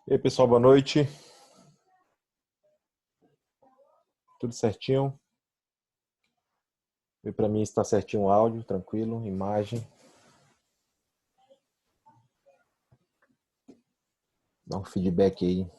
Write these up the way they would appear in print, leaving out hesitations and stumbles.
E aí, pessoal, boa noite. Tudo certinho? E para mim está certinho o áudio, tranquilo, imagem. Dá um feedback aí.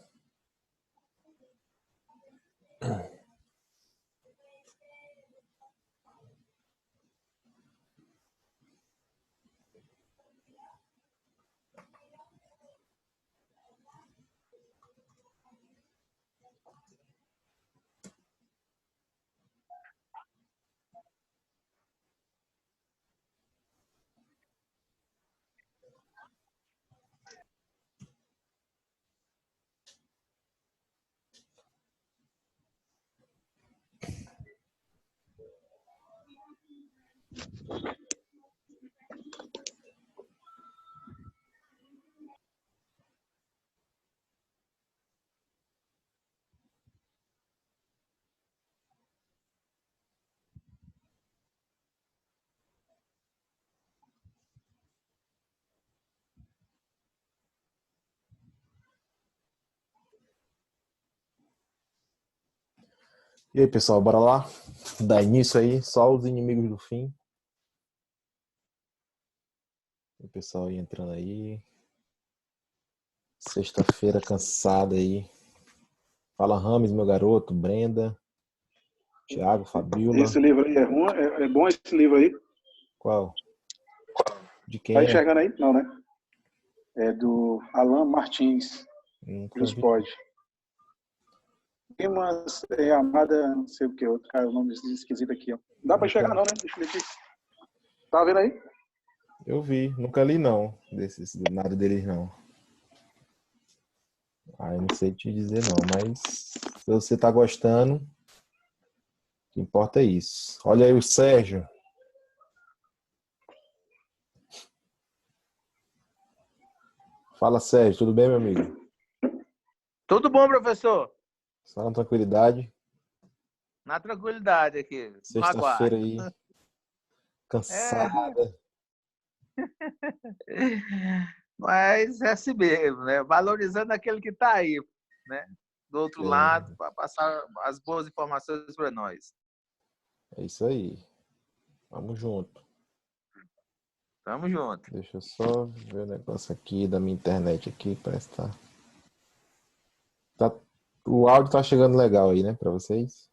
E aí, pessoal, bora lá? Dar início aí, só os inimigos do fim. O pessoal aí entrando aí. Sexta-feira cansada aí. Fala Rames, meu garoto, Brenda, Thiago, Fabiola. Esse livro aí é ruim? É bom esse livro aí? Qual? De Tá quem é? enxergando aí? Não, né? É do Alan Martins, Nunca vi. Juspod. Tem umas amada, não sei o que, outro cara, o nome esquisito aqui, ó. Não dá pra Nunca... enxergar não, né? Deixa eu ver aqui. Tá vendo aí? Eu vi, nunca li não, nada deles não. Ah, eu não sei te dizer não, mas se você tá gostando, o que importa é isso. Olha aí o Sérgio. Fala, Sérgio, tudo bem, meu amigo? Tudo bom, professor? Só na tranquilidade. Na tranquilidade aqui, no Sexta-feira aguardo. aí, É, cansada. mas é assim mesmo, né? Valorizando aquele que está aí, né? Do outro lado, É, para passar as boas informações para nós. é isso aí. Vamos junto. Tamo junto. Deixa eu só ver o negócio aqui da minha internet aqui, parece que tá, o áudio tá chegando legal aí, né, pra vocês?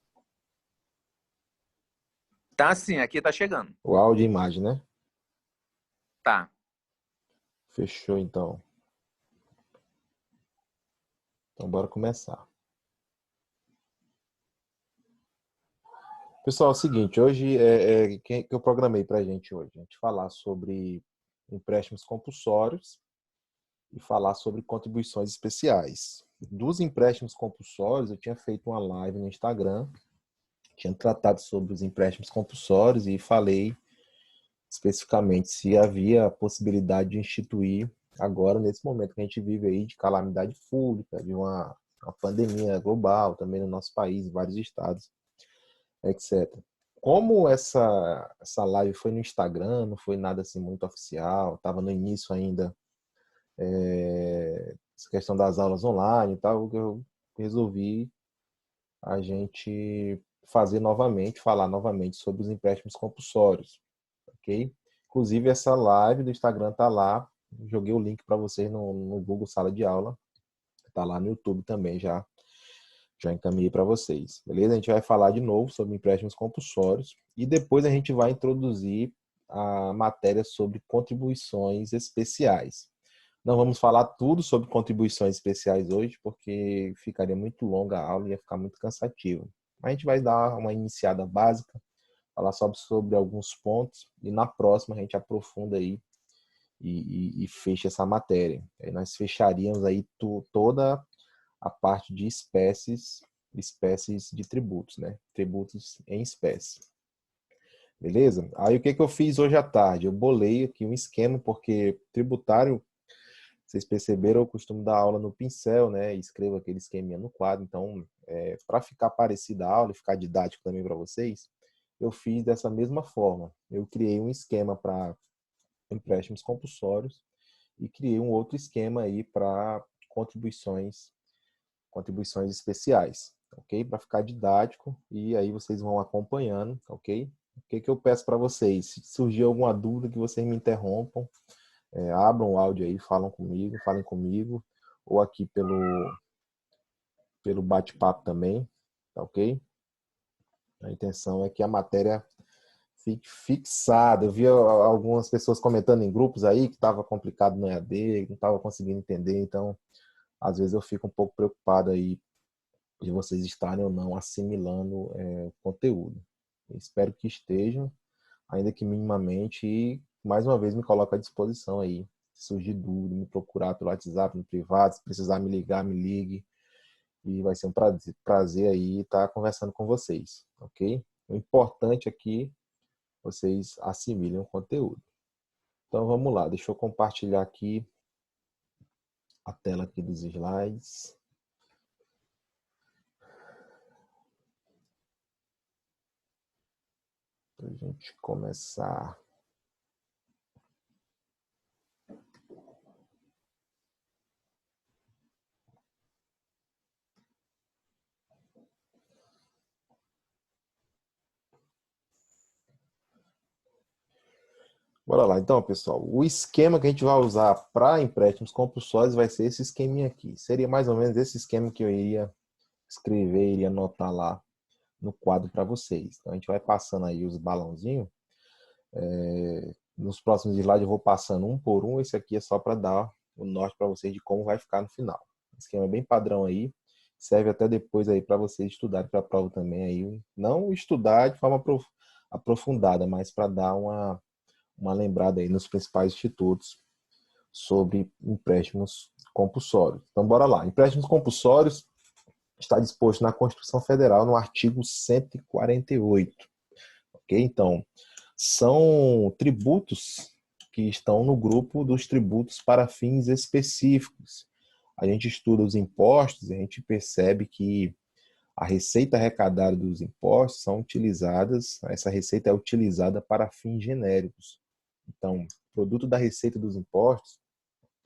Tá sim, aqui tá chegando. O áudio e imagem, né? Tá. Fechou então. Então bora começar. Pessoal, é o seguinte, hoje que eu programei pra gente hoje? A gente falar sobre empréstimos compulsórios e falar sobre contribuições especiais. Dos empréstimos compulsórios, eu tinha feito uma live no Instagram, tinha tratado sobre os empréstimos compulsórios e falei especificamente se havia a possibilidade de instituir agora, nesse momento que a gente vive aí de calamidade pública, de uma pandemia global também no nosso país, em vários estados, etc. Como essa live foi no Instagram, não foi nada assim muito oficial, estava no início ainda essa questão das aulas online e tal, eu resolvi a gente fazer novamente, falar novamente sobre os empréstimos compulsórios, ok? Inclusive essa live do Instagram tá lá, joguei o link para vocês no Google Sala de Aula, tá lá no YouTube também já encaminhei para vocês, beleza? A gente vai falar de novo sobre empréstimos compulsórios e depois a gente vai introduzir a matéria sobre contribuições especiais. Não vamos falar tudo sobre contribuições especiais hoje, porque ficaria muito longa a aula e ia ficar muito cansativo. A gente vai dar uma iniciada básica, falar sobre alguns pontos, e na próxima a gente aprofunda aí e fecha essa matéria. Aí nós fecharíamos aí toda a parte de espécies de tributos, né? Tributos em espécie. Beleza? Aí o que eu fiz hoje à tarde? Eu bolei aqui um esquema, porque tributário, vocês perceberam, eu costumo dar aula no pincel, né? E escrevo aquele esqueminha no quadro. Então, para ficar parecida a aula e ficar didático também para vocês, eu fiz dessa mesma forma. Eu criei um esquema para empréstimos compulsórios e criei um outro esquema aí para contribuições especiais, ok? Para ficar didático e aí vocês vão acompanhando, ok? O que eu peço para vocês? Se surgir alguma dúvida, que vocês me interrompam, abram o áudio aí, falem comigo, ou aqui pelo bate-papo também, tá ok? A intenção é que a matéria fique fixada. Eu vi algumas pessoas comentando em grupos aí que estava complicado no EAD, que não estava conseguindo entender, então às vezes eu fico um pouco preocupado aí de vocês estarem ou não assimilando o conteúdo. Eu espero que estejam, ainda que minimamente, e mais uma vez me coloco à disposição aí. Se surgir dúvida, me procurar pelo WhatsApp, no privado, se precisar me ligar, me ligue. E vai ser um prazer aí estar conversando com vocês, ok? O importante aqui é vocês assimilem o conteúdo. Então vamos lá, deixa eu compartilhar aqui a tela aqui dos slides. Para a gente começar. Bora lá, então, pessoal. O esquema que a gente vai usar para empréstimos compulsórios vai ser esse esqueminha aqui. Seria mais ou menos esse esquema que eu iria escrever, iria anotar lá no quadro para vocês. Então, a gente vai passando aí os balãozinhos. Nos próximos slides eu vou passando um por um. Esse aqui é só para dar o norte para vocês de como vai ficar no final. O esquema é bem padrão aí. Serve até depois aí para vocês estudarem para a prova também aí. Não estudar de forma aprofundada, mas para dar uma lembrada aí nos principais institutos sobre empréstimos compulsórios. Então, bora lá. Empréstimos compulsórios está disposto na Constituição Federal no artigo 148. Ok? Então, são tributos que estão no grupo dos tributos para fins específicos. A gente estuda os impostos e a gente percebe que a receita arrecadada dos impostos são utilizadas, essa receita é utilizada para fins genéricos. Então, o produto da receita dos impostos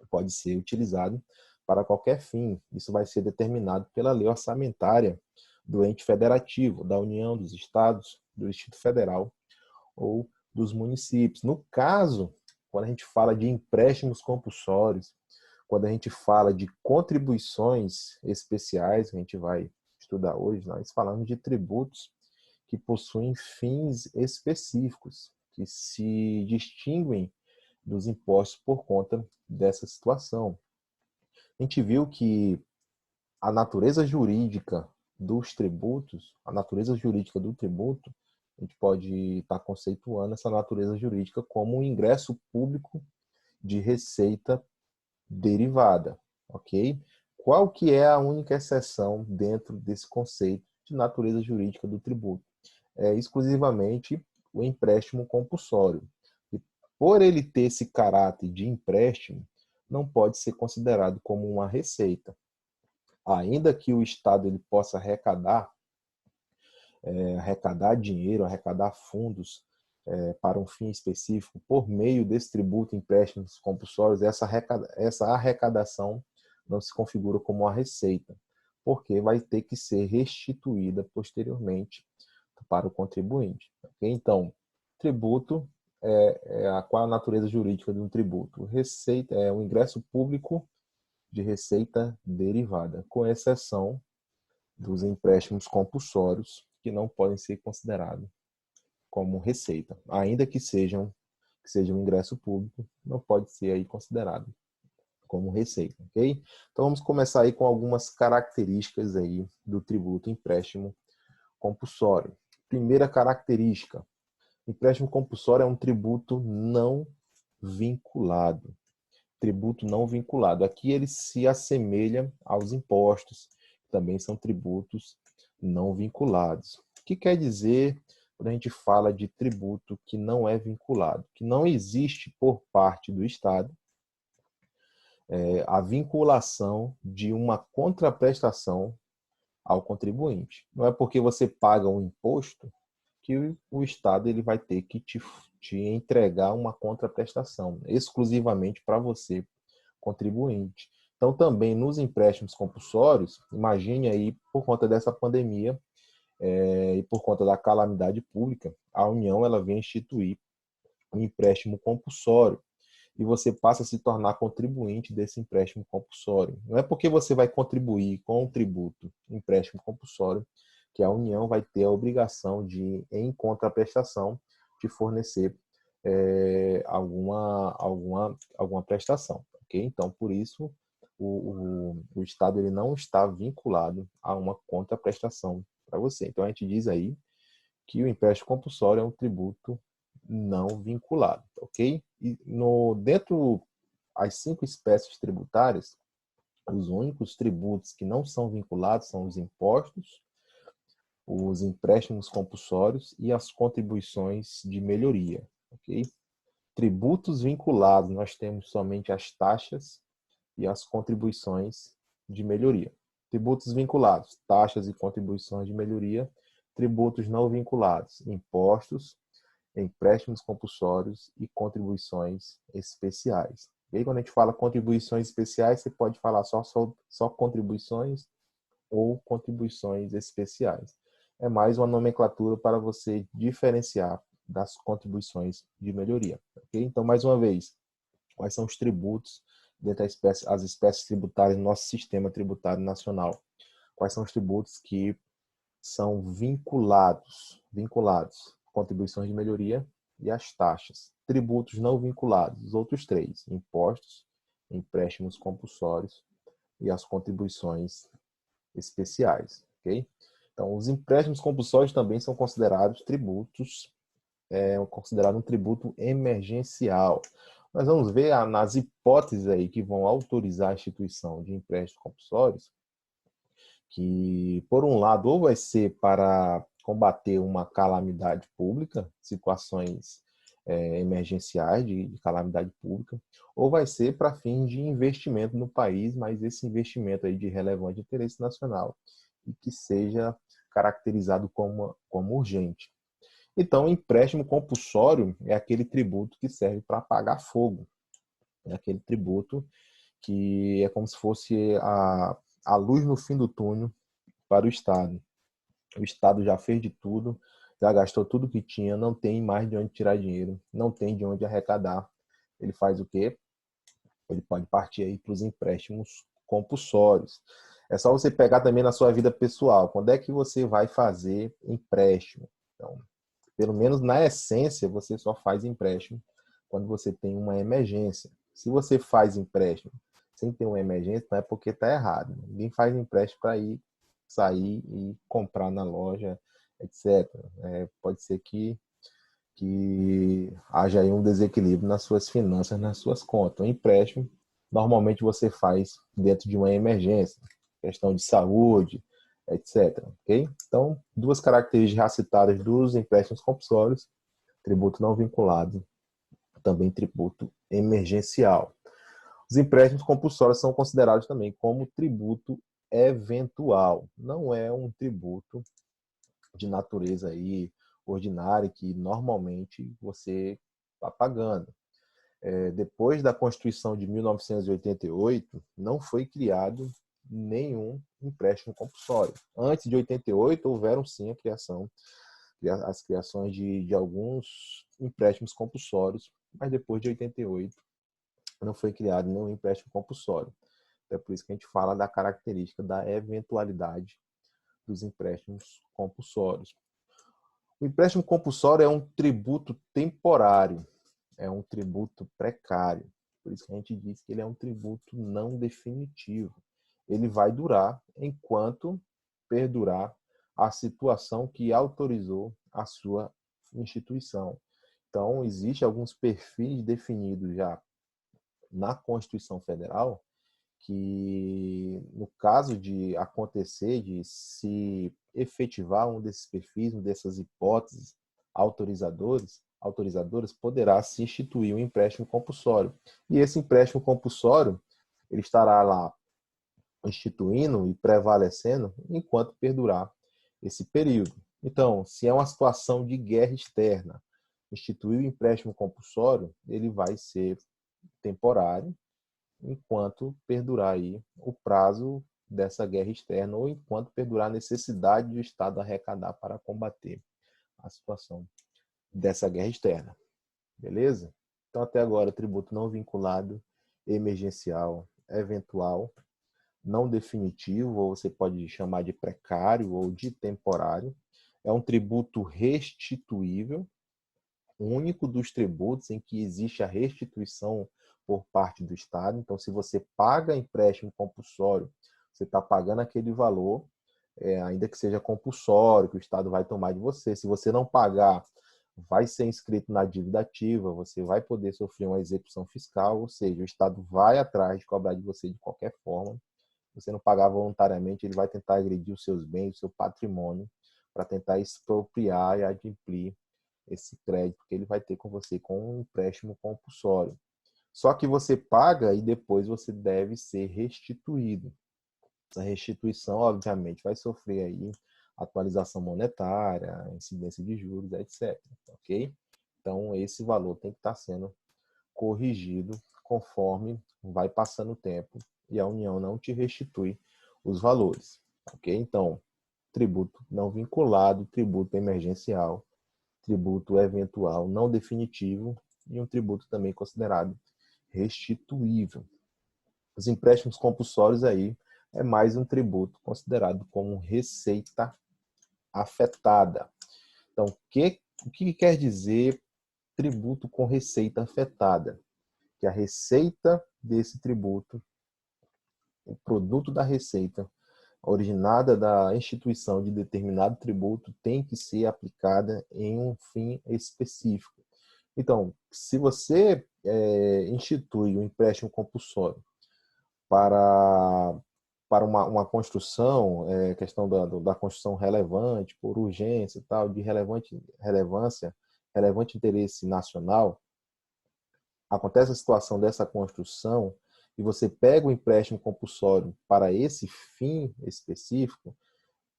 pode ser utilizado para qualquer fim. Isso vai ser determinado pela lei orçamentária do ente federativo, da União, dos estados, do Distrito Federal ou dos municípios. No caso, quando a gente fala de empréstimos compulsórios, quando a gente fala de contribuições especiais, que a gente vai estudar hoje, nós falamos de tributos que possuem fins específicos, que se distinguem dos impostos por conta dessa situação. A gente viu que a natureza jurídica dos tributos, a natureza jurídica do tributo, a gente pode estar conceituando essa natureza jurídica como um ingresso público de receita derivada, ok? Qual que é a única exceção dentro desse conceito de natureza jurídica do tributo? É exclusivamente o empréstimo compulsório. E por ele ter esse caráter de empréstimo, não pode ser considerado como uma receita. Ainda que o Estado ele possa arrecadar dinheiro, arrecadar fundos para um fim específico por meio desse tributo, empréstimos compulsórios, essa arrecadação não se configura como uma receita, porque vai ter que ser restituída posteriormente para o contribuinte. Okay? Então, tributo qual a natureza jurídica de um tributo? Receita é um ingresso público de receita derivada, com exceção dos empréstimos compulsórios, que não podem ser considerados como receita, ainda que seja um ingresso público, não pode ser aí considerado como receita, ok? Então vamos começar aí com algumas características aí do tributo empréstimo compulsório. Primeira característica: empréstimo compulsório é um tributo não vinculado. Tributo não vinculado. Aqui ele se assemelha aos impostos, que também são tributos não vinculados. O que quer dizer quando a gente fala de tributo que não é vinculado? Que não existe por parte do Estado a vinculação de uma contraprestação ao contribuinte. Não é porque você paga um imposto que o Estado ele vai ter que te entregar uma contraprestação exclusivamente para você, contribuinte. Então, também nos empréstimos compulsórios, imagine aí, por conta dessa pandemia e por conta da calamidade pública, a União ela vem instituir um empréstimo compulsório e você passa a se tornar contribuinte desse empréstimo compulsório. Não é porque você vai contribuir com o tributo empréstimo compulsório que a União vai ter a obrigação de, em contraprestação, te fornecer alguma prestação. Okay? Então, por isso, o Estado ele não está vinculado a uma contraprestação para você. Então, a gente diz aí que o empréstimo compulsório é um tributo não vinculado, ok? E dentro das 5 espécies tributárias, os únicos tributos que não são vinculados são os impostos, os empréstimos compulsórios e as contribuições de melhoria, ok? Tributos vinculados, nós temos somente as taxas e as contribuições de melhoria. Tributos vinculados, taxas e contribuições de melhoria. Tributos não vinculados, impostos, empréstimos compulsórios e contribuições especiais. E aí, quando a gente fala contribuições especiais, você pode falar só contribuições ou contribuições especiais. É mais uma nomenclatura para você diferenciar das contribuições de melhoria. Okay? Então, mais uma vez, quais são os tributos dentre as espécies tributárias no nosso sistema tributário nacional? Quais são os tributos que são vinculados, contribuições de melhoria e as taxas. Tributos não vinculados, os outros 3, impostos, empréstimos compulsórios e as contribuições especiais, ok? Então, os empréstimos compulsórios também são considerados tributos, considerado um tributo emergencial. Nós vamos ver nas hipóteses aí que vão autorizar a instituição de empréstimos compulsórios, que, por um lado, ou vai ser para combater uma calamidade pública, situações emergenciais de calamidade pública, ou vai ser para fins de investimento no país, mas esse investimento aí de relevante interesse nacional e que seja caracterizado como urgente. Então, o empréstimo compulsório é aquele tributo que serve para apagar fogo. É aquele tributo que é como se fosse a luz no fim do túnel para o Estado. O Estado já fez de tudo, já gastou tudo que tinha, não tem mais de onde tirar dinheiro, não tem de onde arrecadar. Ele faz o quê? Ele pode partir aí para os empréstimos compulsórios. É só você pegar também na sua vida pessoal. Quando é que você vai fazer empréstimo? Então, pelo menos na essência, você só faz empréstimo quando você tem uma emergência. Se você faz empréstimo sem ter uma emergência, não é porque está errado. Ninguém faz empréstimo para ir sair e comprar na loja, etc. Pode ser que haja aí um desequilíbrio nas suas finanças, nas suas contas. O empréstimo, normalmente você faz dentro de uma emergência, questão de saúde, etc. Okay? Então, 2 características já citadas dos empréstimos compulsórios: tributo não vinculado, também tributo emergencial. Os empréstimos compulsórios são considerados também como tributo eventual. Não é um tributo de natureza aí ordinária que normalmente você está pagando. Depois da Constituição de 1988, não foi criado nenhum empréstimo compulsório. Antes de 88, houveram sim as criações de alguns empréstimos compulsórios, mas depois de 88 não foi criado nenhum empréstimo compulsório. É por isso que a gente fala da característica da eventualidade dos empréstimos compulsórios. O empréstimo compulsório é um tributo temporário, é um tributo precário. Por isso que a gente diz que ele é um tributo não definitivo. Ele vai durar enquanto perdurar a situação que autorizou a sua instituição. Então, existem alguns perfis definidos já na Constituição Federal que, no caso de acontecer, de se efetivar um desses perfis, uma dessas hipóteses autorizadoras, poderá se instituir um empréstimo compulsório. E esse empréstimo compulsório, ele estará lá instituindo e prevalecendo enquanto perdurar esse período. Então, se é uma situação de guerra externa, instituir o empréstimo compulsório, ele vai ser temporário, enquanto perdurar aí o prazo dessa guerra externa ou enquanto perdurar a necessidade do Estado arrecadar para combater a situação dessa guerra externa. Beleza? Então, até agora, tributo não vinculado, emergencial, eventual, não definitivo, ou você pode chamar de precário ou de temporário. É um tributo restituível, único dos tributos em que existe a restituição por parte do Estado. Então, se você paga empréstimo compulsório, você está pagando aquele valor, ainda que seja compulsório, que o Estado vai tomar de você. Se você não pagar, vai ser inscrito na dívida ativa, você vai poder sofrer uma execução fiscal, ou seja, o Estado vai atrás de cobrar de você de qualquer forma. Se você não pagar voluntariamente, ele vai tentar agredir os seus bens, o seu patrimônio, para tentar expropriar e adimplir esse crédito que ele vai ter com você com um empréstimo compulsório. Só que você paga e depois você deve ser restituído. Essa restituição, obviamente, vai sofrer aí atualização monetária, incidência de juros, etc. Ok? Então, esse valor tem que estar sendo corrigido conforme vai passando o tempo e a União não te restitui os valores. Ok? Então, tributo não vinculado, tributo emergencial, tributo eventual não definitivo e um tributo também considerado restituível. Os empréstimos compulsórios aí é mais um tributo considerado como receita afetada. Então, o que quer dizer tributo com receita afetada? Que a receita desse tributo, o produto da receita originada da instituição de determinado tributo, tem que ser aplicada em um fim específico. Então, se você institui um empréstimo compulsório para uma construção, questão da construção relevante, por urgência e tal, de relevante interesse nacional, acontece a situação dessa construção e você pega o empréstimo compulsório para esse fim específico,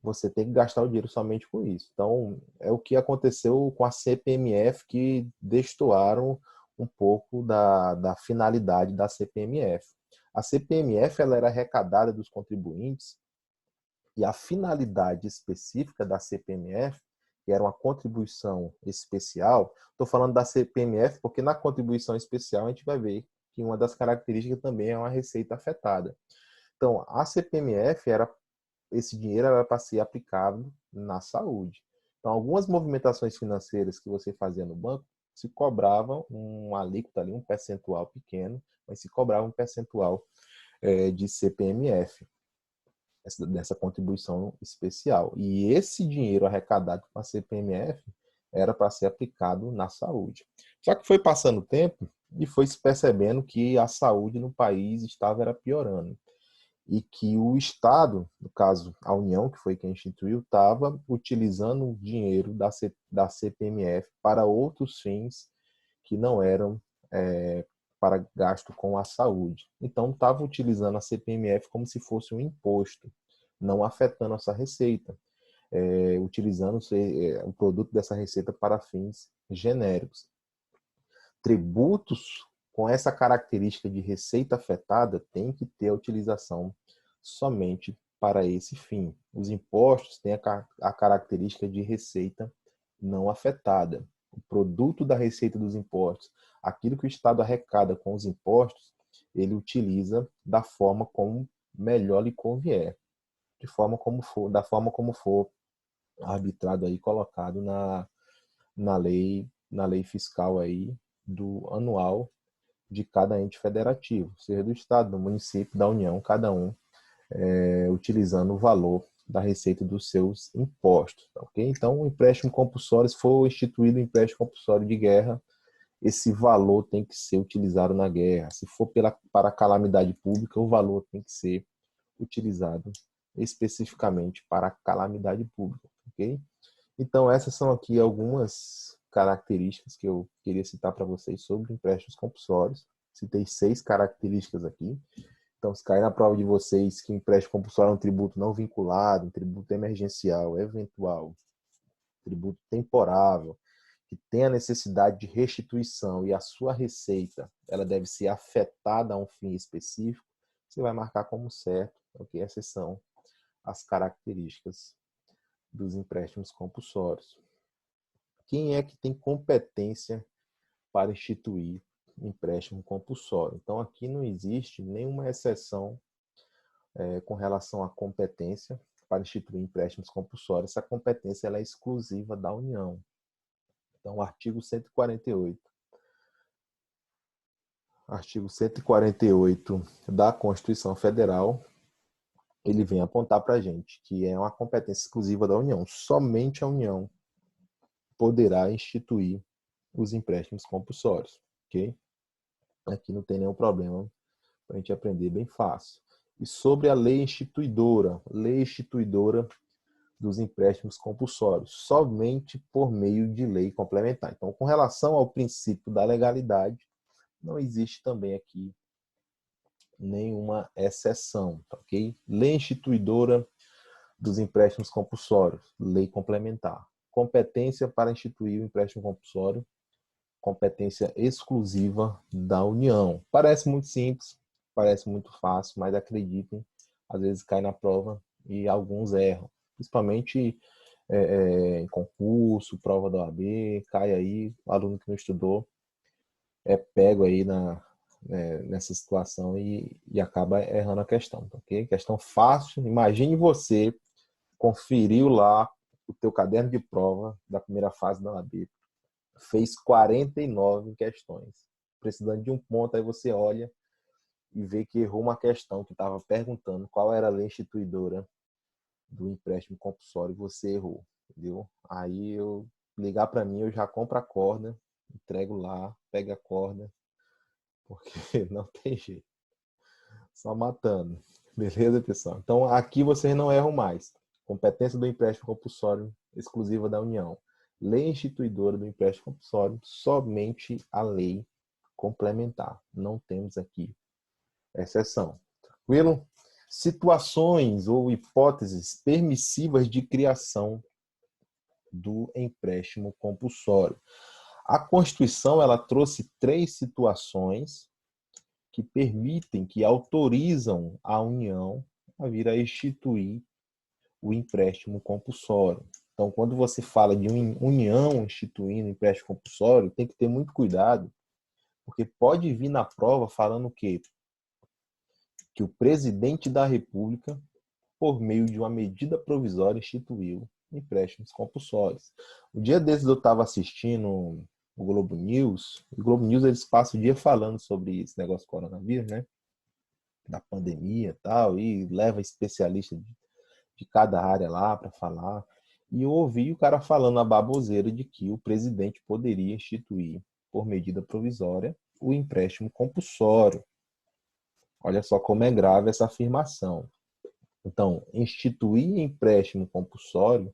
você tem que gastar o dinheiro somente com isso. Então, é o que aconteceu com a CPMF, que destoaram um pouco da finalidade da CPMF. A CPMF ela era arrecadada dos contribuintes e a finalidade específica da CPMF, que era uma contribuição especial, estou falando da CPMF porque na contribuição especial a gente vai ver que uma das características também é uma receita afetada. Então, a CPMF esse dinheiro era para ser aplicado na saúde. Então, algumas movimentações financeiras que você fazia no banco, se cobrava uma alíquota ali, um percentual pequeno, mas se cobrava um percentual de CPMF, dessa contribuição especial. E esse dinheiro arrecadado com a CPMF era para ser aplicado na saúde. Só que foi passando o tempo e foi se percebendo que a saúde no país estava piorando. E que o Estado, no caso a União, que foi quem instituiu, estava utilizando o dinheiro da CPMF para outros fins que não eram para gasto com a saúde. Então, estava utilizando a CPMF como se fosse um imposto, não afetando essa receita, utilizando o produto dessa receita para fins genéricos. Tributos com essa característica de receita afetada tem que ter a utilização somente para esse fim. Os impostos têm a característica de receita não afetada. O produto da receita dos impostos, aquilo que o Estado arrecada com os impostos, ele utiliza da forma como melhor lhe convier, da forma como for arbitrado aí, colocado na lei fiscal aí do anual de cada ente federativo, seja do Estado, do município, da União, cada um utilizando o valor da receita dos seus impostos. Ok? Então, o empréstimo compulsório, se for instituído o empréstimo compulsório de guerra, esse valor tem que ser utilizado na guerra. Se for para calamidade pública, o valor tem que ser utilizado especificamente para calamidade pública. Ok? Então, essas são aqui algumas características que eu queria citar para vocês sobre empréstimos compulsórios. Citei 6 características aqui. Então, se cair na prova de vocês que o empréstimo compulsório é um tributo não vinculado, um tributo emergencial, eventual, tributo temporável, que tem a necessidade de restituição e a sua receita ela deve ser afetada a um fim específico, você vai marcar como certo, ok? Essas são as características dos empréstimos compulsórios. Quem é que tem competência para instituir empréstimo compulsório? Então, aqui não existe nenhuma exceção com relação à competência para instituir empréstimos compulsórios. Essa competência ela é exclusiva da União. Então, o artigo 148. Artigo 148 da Constituição Federal, ele vem apontar para a gente que é uma competência exclusiva da União. Somente a União poderá instituir os empréstimos compulsórios, ok? Aqui não tem nenhum problema para a gente aprender bem fácil. E sobre a lei instituidora dos empréstimos compulsórios, somente por meio de lei complementar. Então, com relação ao princípio da legalidade, não existe também aqui nenhuma exceção, tá, ok? Lei instituidora dos empréstimos compulsórios, lei complementar. Competência para instituir o empréstimo compulsório, competência exclusiva da União. Parece muito simples, parece muito fácil, mas acreditem, às vezes cai na prova e alguns erram. Principalmente em concurso, prova da OAB, cai aí, o aluno que não estudou é pego aí nessa situação e acaba errando a questão, tá, ok? Questão fácil, imagine você conferiu lá o teu caderno de prova da primeira fase da OAB, fez 49 questões, precisando de um ponto, aí você olha e vê que errou uma questão que estava perguntando qual era a lei instituidora do empréstimo compulsório e você errou, entendeu? Aí eu ligar para mim, eu já compro a corda, entrego lá, pego a corda, porque não tem jeito. Só matando. Beleza, pessoal? Então, aqui vocês não erram mais. Competência do empréstimo compulsório exclusiva da União. Lei instituidora do empréstimo compulsório, somente a lei complementar. Não temos aqui exceção. Tranquilo? Situações ou hipóteses permissivas de criação do empréstimo compulsório. A Constituição ela trouxe 3 situações que permitem, que autorizam a União a vir a instituir o empréstimo compulsório. Então, quando você fala de União instituindo empréstimo compulsório, tem que ter muito cuidado, porque pode vir na prova falando o quê? Que o presidente da República, por meio de uma medida provisória, instituiu empréstimos compulsórios. Um dia desses eu estava assistindo o Globo News. O Globo News eles passam o dia falando sobre esse negócio do coronavírus, né? Da pandemia e tal, e leva especialista de cada área lá para falar. E eu ouvi o cara falando a baboseira de que o presidente poderia instituir, por medida provisória, o empréstimo compulsório. Olha só como é grave essa afirmação. Então, instituir empréstimo compulsório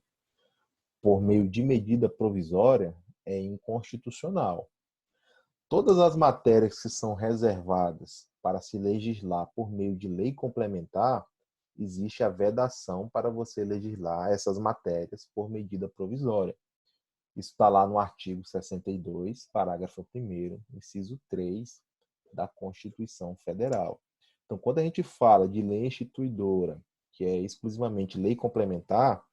por meio de medida provisória é inconstitucional. Todas as matérias que são reservadas para se legislar por meio de lei complementar, existe a vedação para você legislar essas matérias por medida provisória. Isso está lá no artigo 62, parágrafo 1º, inciso 3 da Constituição Federal. Então, quando a gente fala de lei instituidora, que é exclusivamente lei complementar,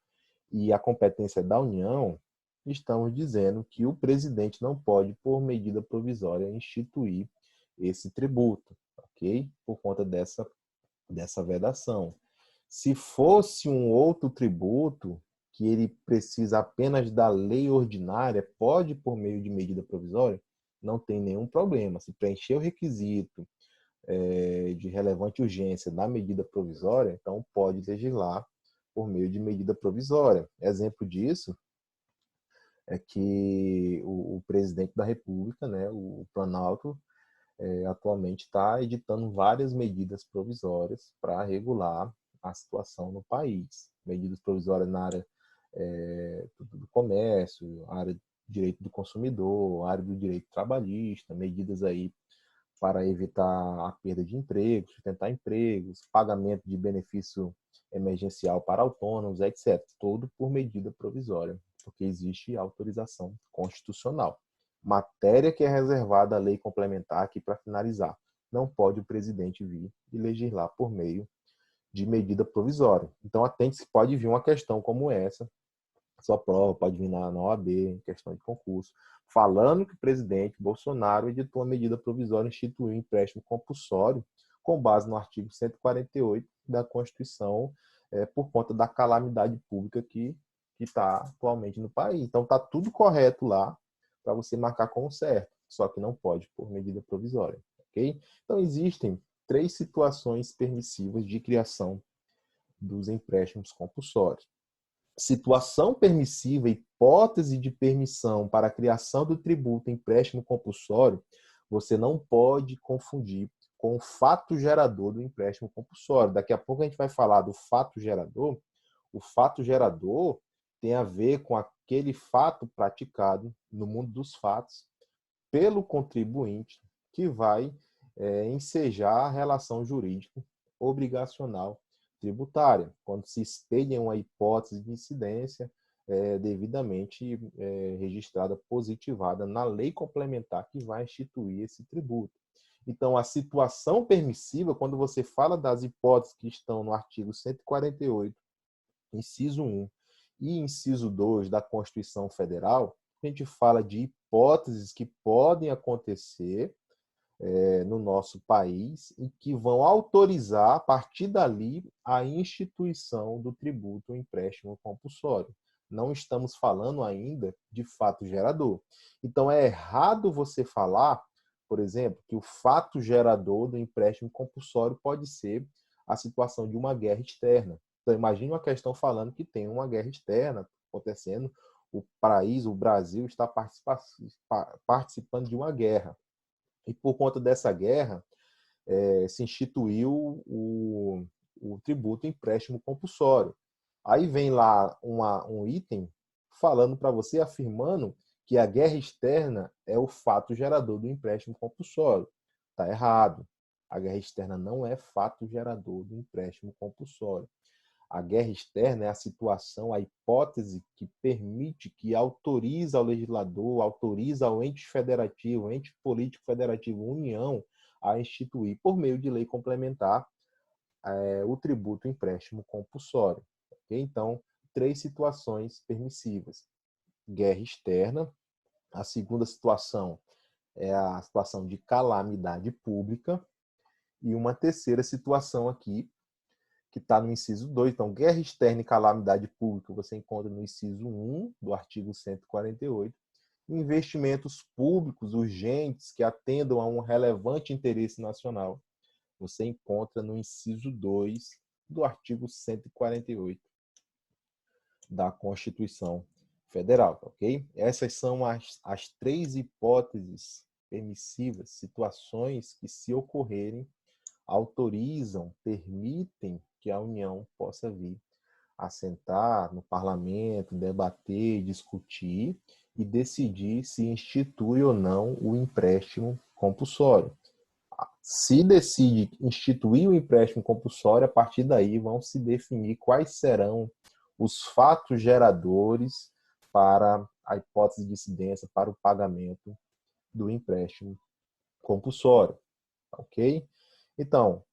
e a competência da União, estamos dizendo que o presidente não pode, por medida provisória, instituir esse tributo, ok? Por conta dessa vedação. Se fosse um outro tributo, que ele precisa apenas da lei ordinária, pode, por meio de medida provisória, não tem nenhum problema. Se preencher o requisito de relevante urgência da medida provisória, então pode legislar por meio de medida provisória. Exemplo disso é que o presidente da República, né, o Planalto, atualmente está editando várias medidas provisórias para regular a situação no país. Medidas provisórias na área do comércio, área do direito do consumidor, área do direito trabalhista, medidas aí para evitar a perda de empregos, sustentar empregos, pagamento de benefício emergencial para autônomos, etc. Tudo por medida provisória. porque existe autorização constitucional. Matéria que é reservada à lei complementar, aqui para finalizar. Não pode o presidente vir e legislar por meio de medida provisória. Então, atente-se, pode vir uma questão como essa, sua prova pode vir na OAB, questão de concurso, falando que o presidente Bolsonaro editou uma medida provisória e instituiu um empréstimo compulsório com base no artigo 148 da Constituição, por conta da calamidade pública que está atualmente no país. Então, está tudo correto lá para você marcar como certo, só que não pode por medida provisória. Okay? Então, existem 3 situações permissivas de criação dos empréstimos compulsórios. Situação permissiva, hipótese de permissão para a criação do tributo empréstimo compulsório, você não pode confundir com o fato gerador do empréstimo compulsório. Daqui a pouco a gente vai falar do fato gerador. O fato gerador tem a ver com aquele fato praticado no mundo dos fatos pelo contribuinte que vai ensejar a relação jurídica obrigacional tributária, quando se expede uma hipótese de incidência devidamente registrada, positivada na lei complementar que vai instituir esse tributo. Então, a situação permissiva, quando você fala das hipóteses que estão no artigo 148, inciso 1 e inciso 2 da Constituição Federal, a gente fala de hipóteses que podem acontecer no nosso país e que vão autorizar, a partir dali, a instituição do tributo empréstimo compulsório. Não estamos falando ainda de fato gerador. Então, é errado você falar, por exemplo, que o fato gerador do empréstimo compulsório pode ser a situação de uma guerra externa. Então, imagine uma questão falando que tem uma guerra externa acontecendo, o país, o Brasil, está participando de uma guerra. E por conta dessa guerra, se instituiu o tributo empréstimo compulsório. Aí vem lá um item falando para você, afirmando que a guerra externa é o fato gerador do empréstimo compulsório. Está errado. A guerra externa não é fato gerador do empréstimo compulsório. A guerra externa é a situação, a hipótese que permite, que autoriza ao legislador, autoriza ao ente federativo, ente político federativo, União, a instituir, por meio de lei complementar, o tributo empréstimo compulsório. Okay? Então, 3 situações permissivas. Guerra externa. A segunda situação é a situação de calamidade pública. E uma terceira situação aqui, que está no inciso 2. Então, guerra externa e calamidade pública você encontra no inciso 1 do artigo 148. Investimentos públicos urgentes que atendam a um relevante interesse nacional você encontra no inciso 2 do artigo 148 da Constituição Federal, ok? Essas são as 3 hipóteses permissivas, situações que, se ocorrerem, autorizam, permitem que a União possa vir a sentar no parlamento, debater, discutir e decidir se institui ou não o empréstimo compulsório. Se decide instituir o empréstimo compulsório, a partir daí vão se definir quais serão os fatos geradores para a hipótese de incidência, para o pagamento do empréstimo compulsório. Ok? Então,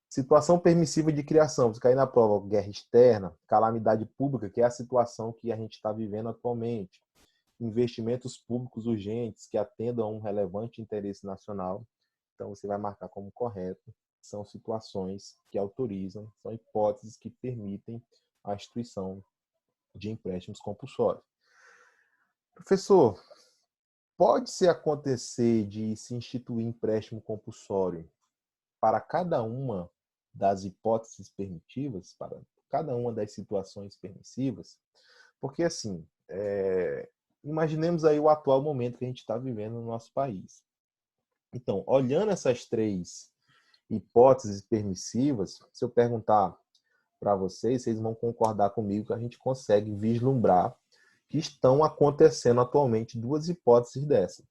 situação permissiva de criação, se cair na prova, guerra externa, calamidade pública, que é a situação que a gente está vivendo atualmente, investimentos públicos urgentes que atendam a um relevante interesse nacional, então você vai marcar como correto, são situações que autorizam, são hipóteses que permitem a instituição de empréstimos compulsórios. Professor, pode-se acontecer de se instituir empréstimo compulsório para cada uma das hipóteses permissivas, para cada uma das situações permissivas? Porque, assim, imaginemos aí o atual momento que a gente está vivendo no nosso país. Então, olhando essas 3 hipóteses permissivas, se eu perguntar para vocês vão concordar comigo que a gente consegue vislumbrar que estão acontecendo atualmente 2 hipóteses dessas.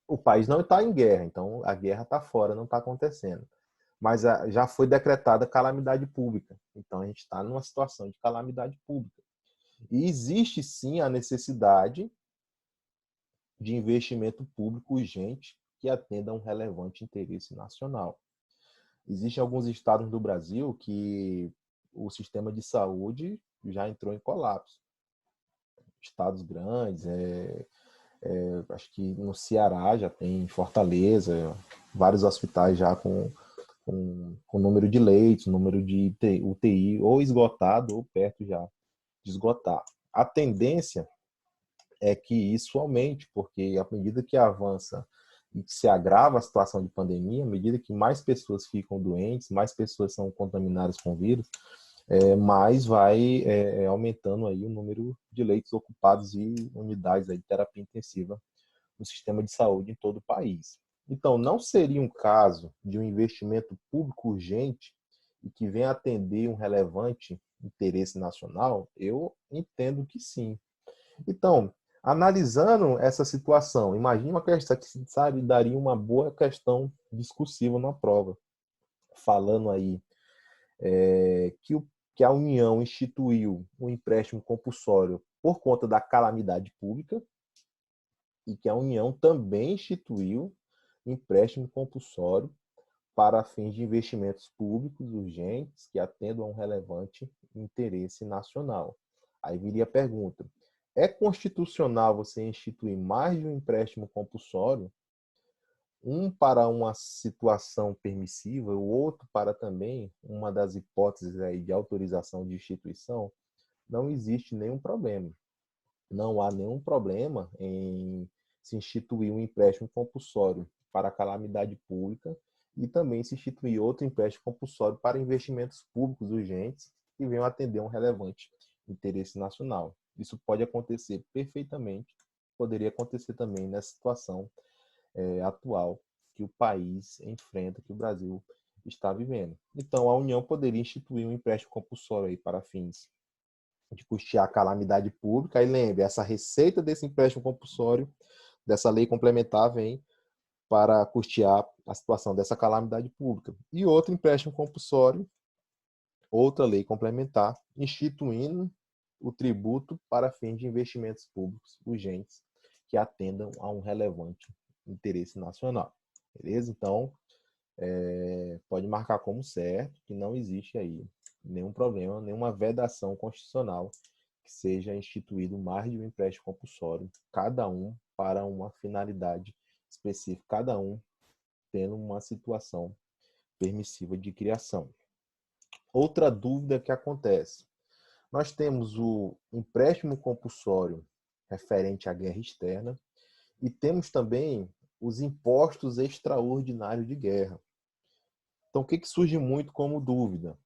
O país não está em guerra, então a guerra está fora, não está acontecendo. Mas já foi decretada calamidade pública. Então a gente está numa situação de calamidade pública. E existe sim a necessidade de investimento público urgente que atenda a um relevante interesse nacional. Existem alguns estados do Brasil que o sistema de saúde já entrou em colapso. Estados grandes, acho que no Ceará já tem, Fortaleza, vários hospitais já com número de leitos, número de UTI ou esgotado ou perto já de esgotar. A tendência é que isso aumente, porque à medida que avança e que se agrava a situação de pandemia, à medida que mais pessoas ficam doentes, mais pessoas são contaminadas com o vírus, mais vai aumentando aí o número de leitos ocupados e unidades aí de terapia intensiva no sistema de saúde em todo o país. Então, não seria um caso de um investimento público urgente e que venha atender um relevante interesse nacional? Eu entendo que sim. Então, analisando essa situação, imagine uma questão que, sabe, daria uma boa questão discursiva na prova, falando aí que a União instituiu um empréstimo compulsório por conta da calamidade pública e que a União também instituiu empréstimo compulsório para fins de investimentos públicos urgentes que atendam a um relevante interesse nacional. Aí viria a pergunta: é constitucional você instituir mais de um empréstimo compulsório, um para uma situação permissiva, o outro para também uma das hipóteses aí de autorização de instituição? Não existe nenhum problema. Não há nenhum problema em se instituir um empréstimo compulsório para a calamidade pública e também se instituir outro empréstimo compulsório para investimentos públicos urgentes que venham atender um relevante interesse nacional. Isso pode acontecer perfeitamente, poderia acontecer também nessa situação atual que o país enfrenta, que o Brasil está vivendo. Então, a União poderia instituir um empréstimo compulsório aí para fins de custear a calamidade pública. E lembre, essa receita desse empréstimo compulsório, dessa lei complementar, vem para custear a situação dessa calamidade pública. E outro empréstimo compulsório, outra lei complementar, instituindo o tributo para fins de investimentos públicos urgentes que atendam a um relevante interesse nacional. Beleza? Então, pode marcar como certo que não existe aí nenhum problema, nenhuma vedação constitucional que seja instituído mais de um empréstimo compulsório, cada um para uma finalidade específica, cada um tendo uma situação permissiva de criação. Outra dúvida que acontece: nós temos o empréstimo compulsório referente à guerra externa e temos também os impostos extraordinários de guerra. Então, o que surge muito como dúvida?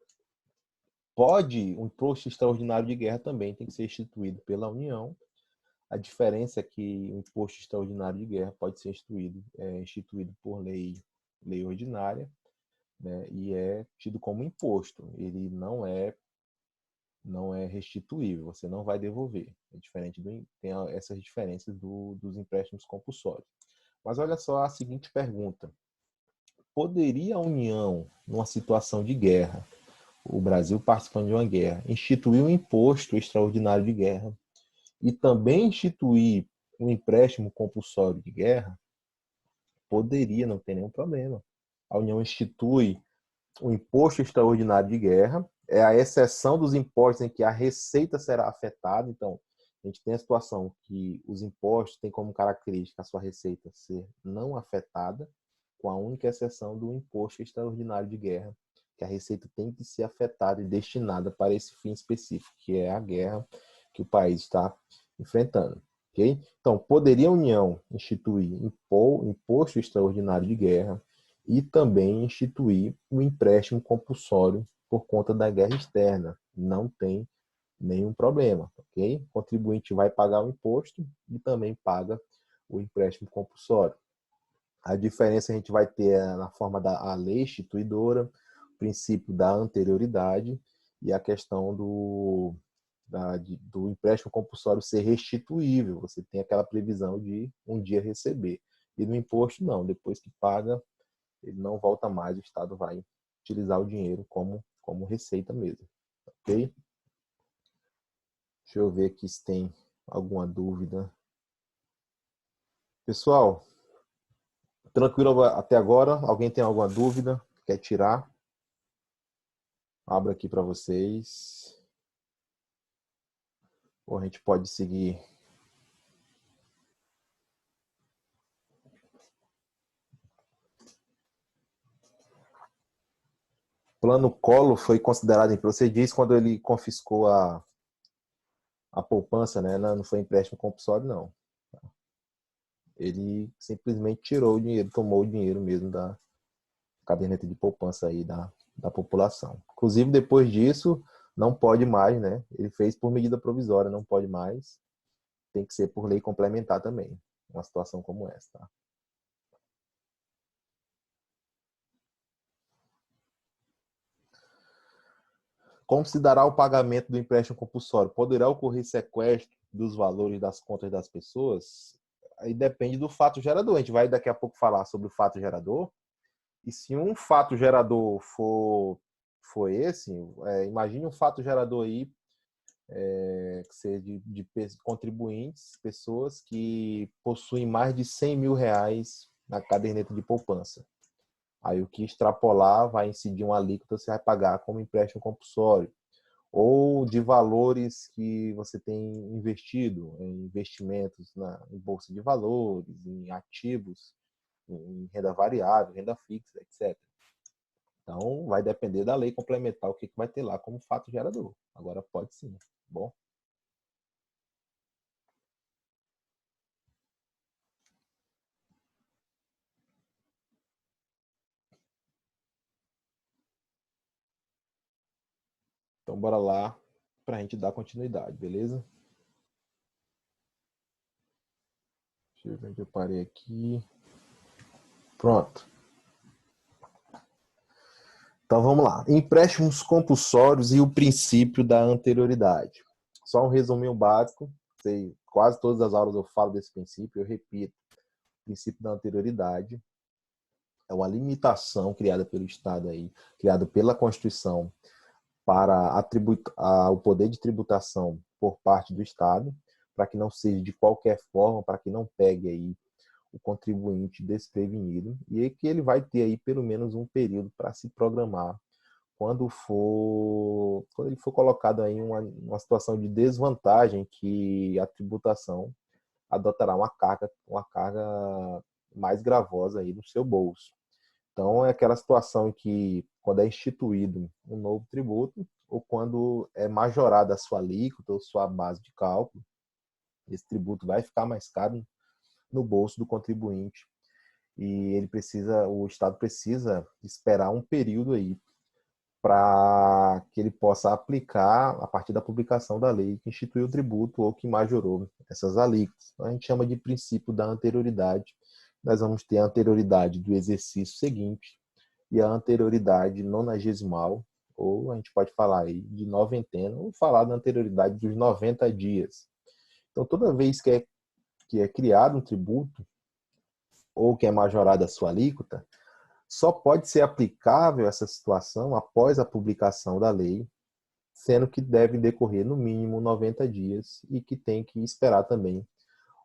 Um imposto extraordinário de guerra também tem que ser instituído pela União. A diferença é que o imposto extraordinário de guerra pode ser instituído por lei ordinária, né, e é tido como imposto. Ele não é restituível, você não vai devolver. É diferente tem essas diferenças dos empréstimos compulsórios. Mas olha só a seguinte pergunta: poderia a União, numa situação de guerra, o Brasil participando de uma guerra, instituir um imposto extraordinário de guerra e também instituir um empréstimo compulsório de guerra? Poderia, não tem nenhum problema. A União institui o imposto extraordinário de guerra, é a exceção dos impostos em que a receita será afetada. Então, a gente tem a situação que os impostos têm como característica a sua receita ser não afetada, com a única exceção do imposto extraordinário de guerra, que a receita tem que ser afetada e destinada para esse fim específico, que é a guerra que o país está enfrentando. Okay? Então, poderia a União instituir imposto extraordinário de guerra e também instituir um empréstimo compulsório por conta da guerra externa. Não tem nenhum problema, ok? O contribuinte vai pagar o imposto e também paga o empréstimo compulsório. A diferença a gente vai ter na forma da lei instituidora, o princípio da anterioridade e a questão do empréstimo compulsório ser restituível. Você tem aquela previsão de um dia receber. E no imposto, não. Depois que paga, ele não volta mais. O Estado vai utilizar o dinheiro como receita mesmo. Ok? Deixa eu ver aqui se tem alguma dúvida. Pessoal, tranquilo até agora? Alguém tem alguma dúvida? Quer tirar? Abro aqui para vocês. Ou a gente pode seguir. Plano Collor foi considerado, você diz, quando ele confiscou a poupança, né? Não foi empréstimo compulsório, não. Ele simplesmente tirou o dinheiro, tomou o dinheiro mesmo da caderneta de poupança aí da população. Inclusive, depois disso, não pode mais, né? Ele fez por medida provisória, não pode mais. Tem que ser por lei complementar também, uma situação como essa, tá? Como se dará o pagamento do empréstimo compulsório? Poderá ocorrer sequestro dos valores das contas das pessoas? Aí depende do fato gerador. A gente vai daqui a pouco falar sobre o fato gerador. E se um fato gerador for esse, imagine um fato gerador aí, que seja de contribuintes, pessoas que possuem mais de 100 mil reais na caderneta de poupança. Aí o que extrapolar vai incidir uma alíquota, você vai pagar como empréstimo compulsório. Ou de valores que você tem investido em investimentos em bolsa de valores, em ativos, em renda variável, renda fixa, etc. Então, vai depender da lei complementar o que vai ter lá como fato gerador. Agora pode sim, tá bom? Então, bora lá para a gente dar continuidade, beleza? Deixa eu ver onde eu parei aqui. Pronto. Então, vamos lá. Empréstimos compulsórios e o princípio da anterioridade. Só um resuminho básico. Quase todas as aulas eu falo desse princípio, eu repito. O princípio da anterioridade é uma limitação criada pelo Estado aí, criada pela Constituição para o poder de tributação por parte do Estado, para que não seja de qualquer forma, para que não pegue aí o contribuinte desprevenido, e é que ele vai ter aí pelo menos um período para se programar quando ele for colocado aí em uma situação de desvantagem, que a tributação adotará uma carga mais gravosa aí no seu bolso. Então, é aquela situação em que, quando é instituído um novo tributo, ou quando é majorada a sua alíquota ou sua base de cálculo, esse tributo vai ficar mais caro no bolso do contribuinte. E o Estado precisa esperar um período aí para que ele possa aplicar a partir da publicação da lei que instituiu o tributo ou que majorou essas alíquotas. Então, a gente chama de princípio da anterioridade. Nós vamos ter a anterioridade do exercício seguinte e a anterioridade nonagesimal, ou a gente pode falar aí de noventena, ou falar da anterioridade dos 90 dias. Então, toda vez que é criado um tributo ou que é majorada a sua alíquota, só pode ser aplicável essa situação após a publicação da lei, sendo que deve decorrer no mínimo 90 dias e que tem que esperar também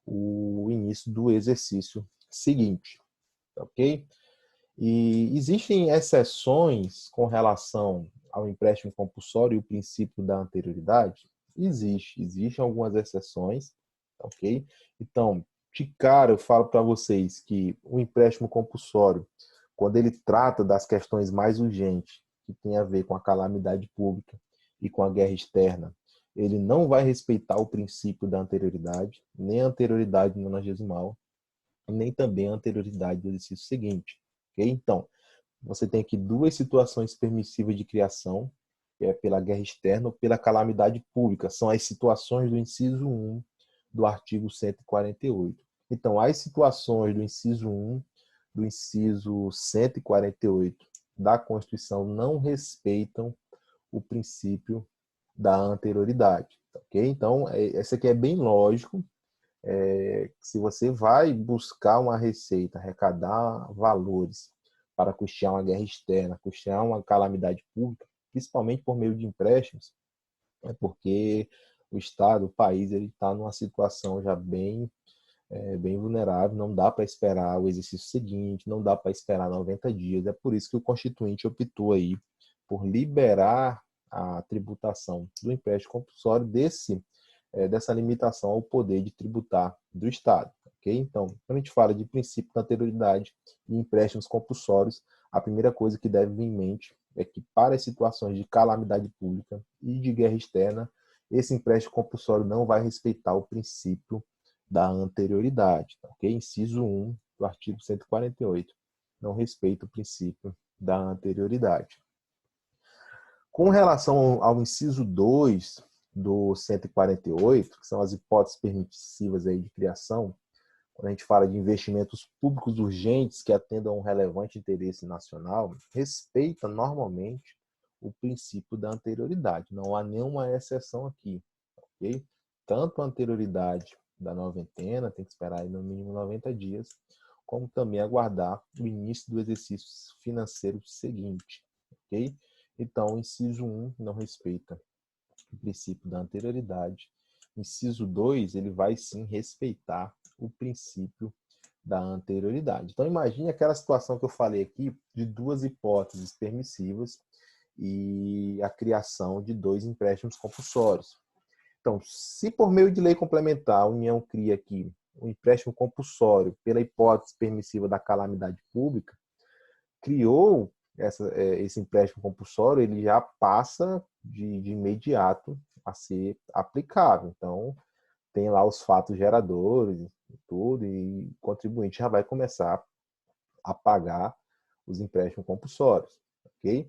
o início do exercício seguinte, ok? E existem exceções com relação ao empréstimo compulsório e o princípio da anterioridade? Existem algumas exceções, ok? Então, de cara, eu falo para vocês que o empréstimo compulsório, quando ele trata das questões mais urgentes, que tem a ver com a calamidade pública e com a guerra externa, ele não vai respeitar o princípio da anterioridade, nem a anterioridade nonagesimal, nem também a anterioridade do exercício seguinte. Okay? Então, você tem aqui duas situações permissivas de criação, que é pela guerra externa ou pela calamidade pública. São as situações do inciso 1 do artigo 148. Então, as situações do inciso 1 do inciso 148 da Constituição não respeitam o princípio da anterioridade. Ok? Então, esse aqui é bem lógico. Se você vai buscar uma receita, arrecadar valores para custear uma guerra externa, custear uma calamidade pública, principalmente por meio de empréstimos, é porque o Estado, o país, ele está numa situação já bem vulnerável, não dá para esperar o exercício seguinte, não dá para esperar 90 dias. É por isso que o Constituinte optou aí por liberar a tributação do empréstimo compulsório dessa limitação ao poder de tributar do Estado. Okay? Então, quando a gente fala de princípio da anterioridade e empréstimos compulsórios, a primeira coisa que deve vir em mente é que para as situações de calamidade pública e de guerra externa, esse empréstimo compulsório não vai respeitar o princípio da anterioridade. Ok? Inciso 1 do artigo 148 não respeita o princípio da anterioridade. Com relação ao inciso 2 do 148, que são as hipóteses permissivas aí de criação, quando a gente fala de investimentos públicos urgentes que atendam a um relevante interesse nacional, respeita normalmente o princípio da anterioridade. Não há nenhuma exceção aqui. Okay? Tanto a anterioridade da noventena, tem que esperar aí no mínimo 90 dias, como também aguardar o início do exercício financeiro seguinte. Okay? Então, o inciso 1 não respeita o princípio da anterioridade. Inciso 2, ele vai sim respeitar o princípio da anterioridade. Então, imagine aquela situação que eu falei aqui de duas hipóteses permissivas e a criação de dois empréstimos compulsórios. Então, se por meio de lei complementar a União cria aqui um empréstimo compulsório pela hipótese permissiva da calamidade pública, criou esse empréstimo compulsório, ele já passa de imediato a ser aplicável. Então, tem lá os fatos geradores e tudo, e o contribuinte já vai começar a pagar os empréstimos compulsórios. Ok?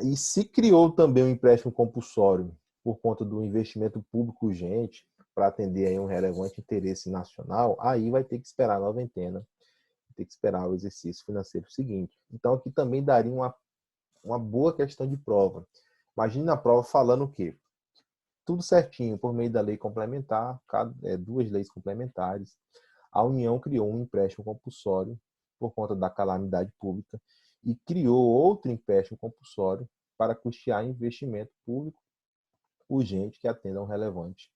E se criou também um empréstimo compulsório por conta do investimento público urgente para atender aí um relevante interesse nacional, aí vai ter que esperar a noventena, ter que esperar o exercício financeiro seguinte. Então, aqui também daria uma boa questão de prova. Imagine a prova falando o quê? Tudo certinho, por meio da lei complementar, duas leis complementares, a União criou um empréstimo compulsório por conta da calamidade pública e criou outro empréstimo compulsório para custear investimento público urgente que atenda a um relevante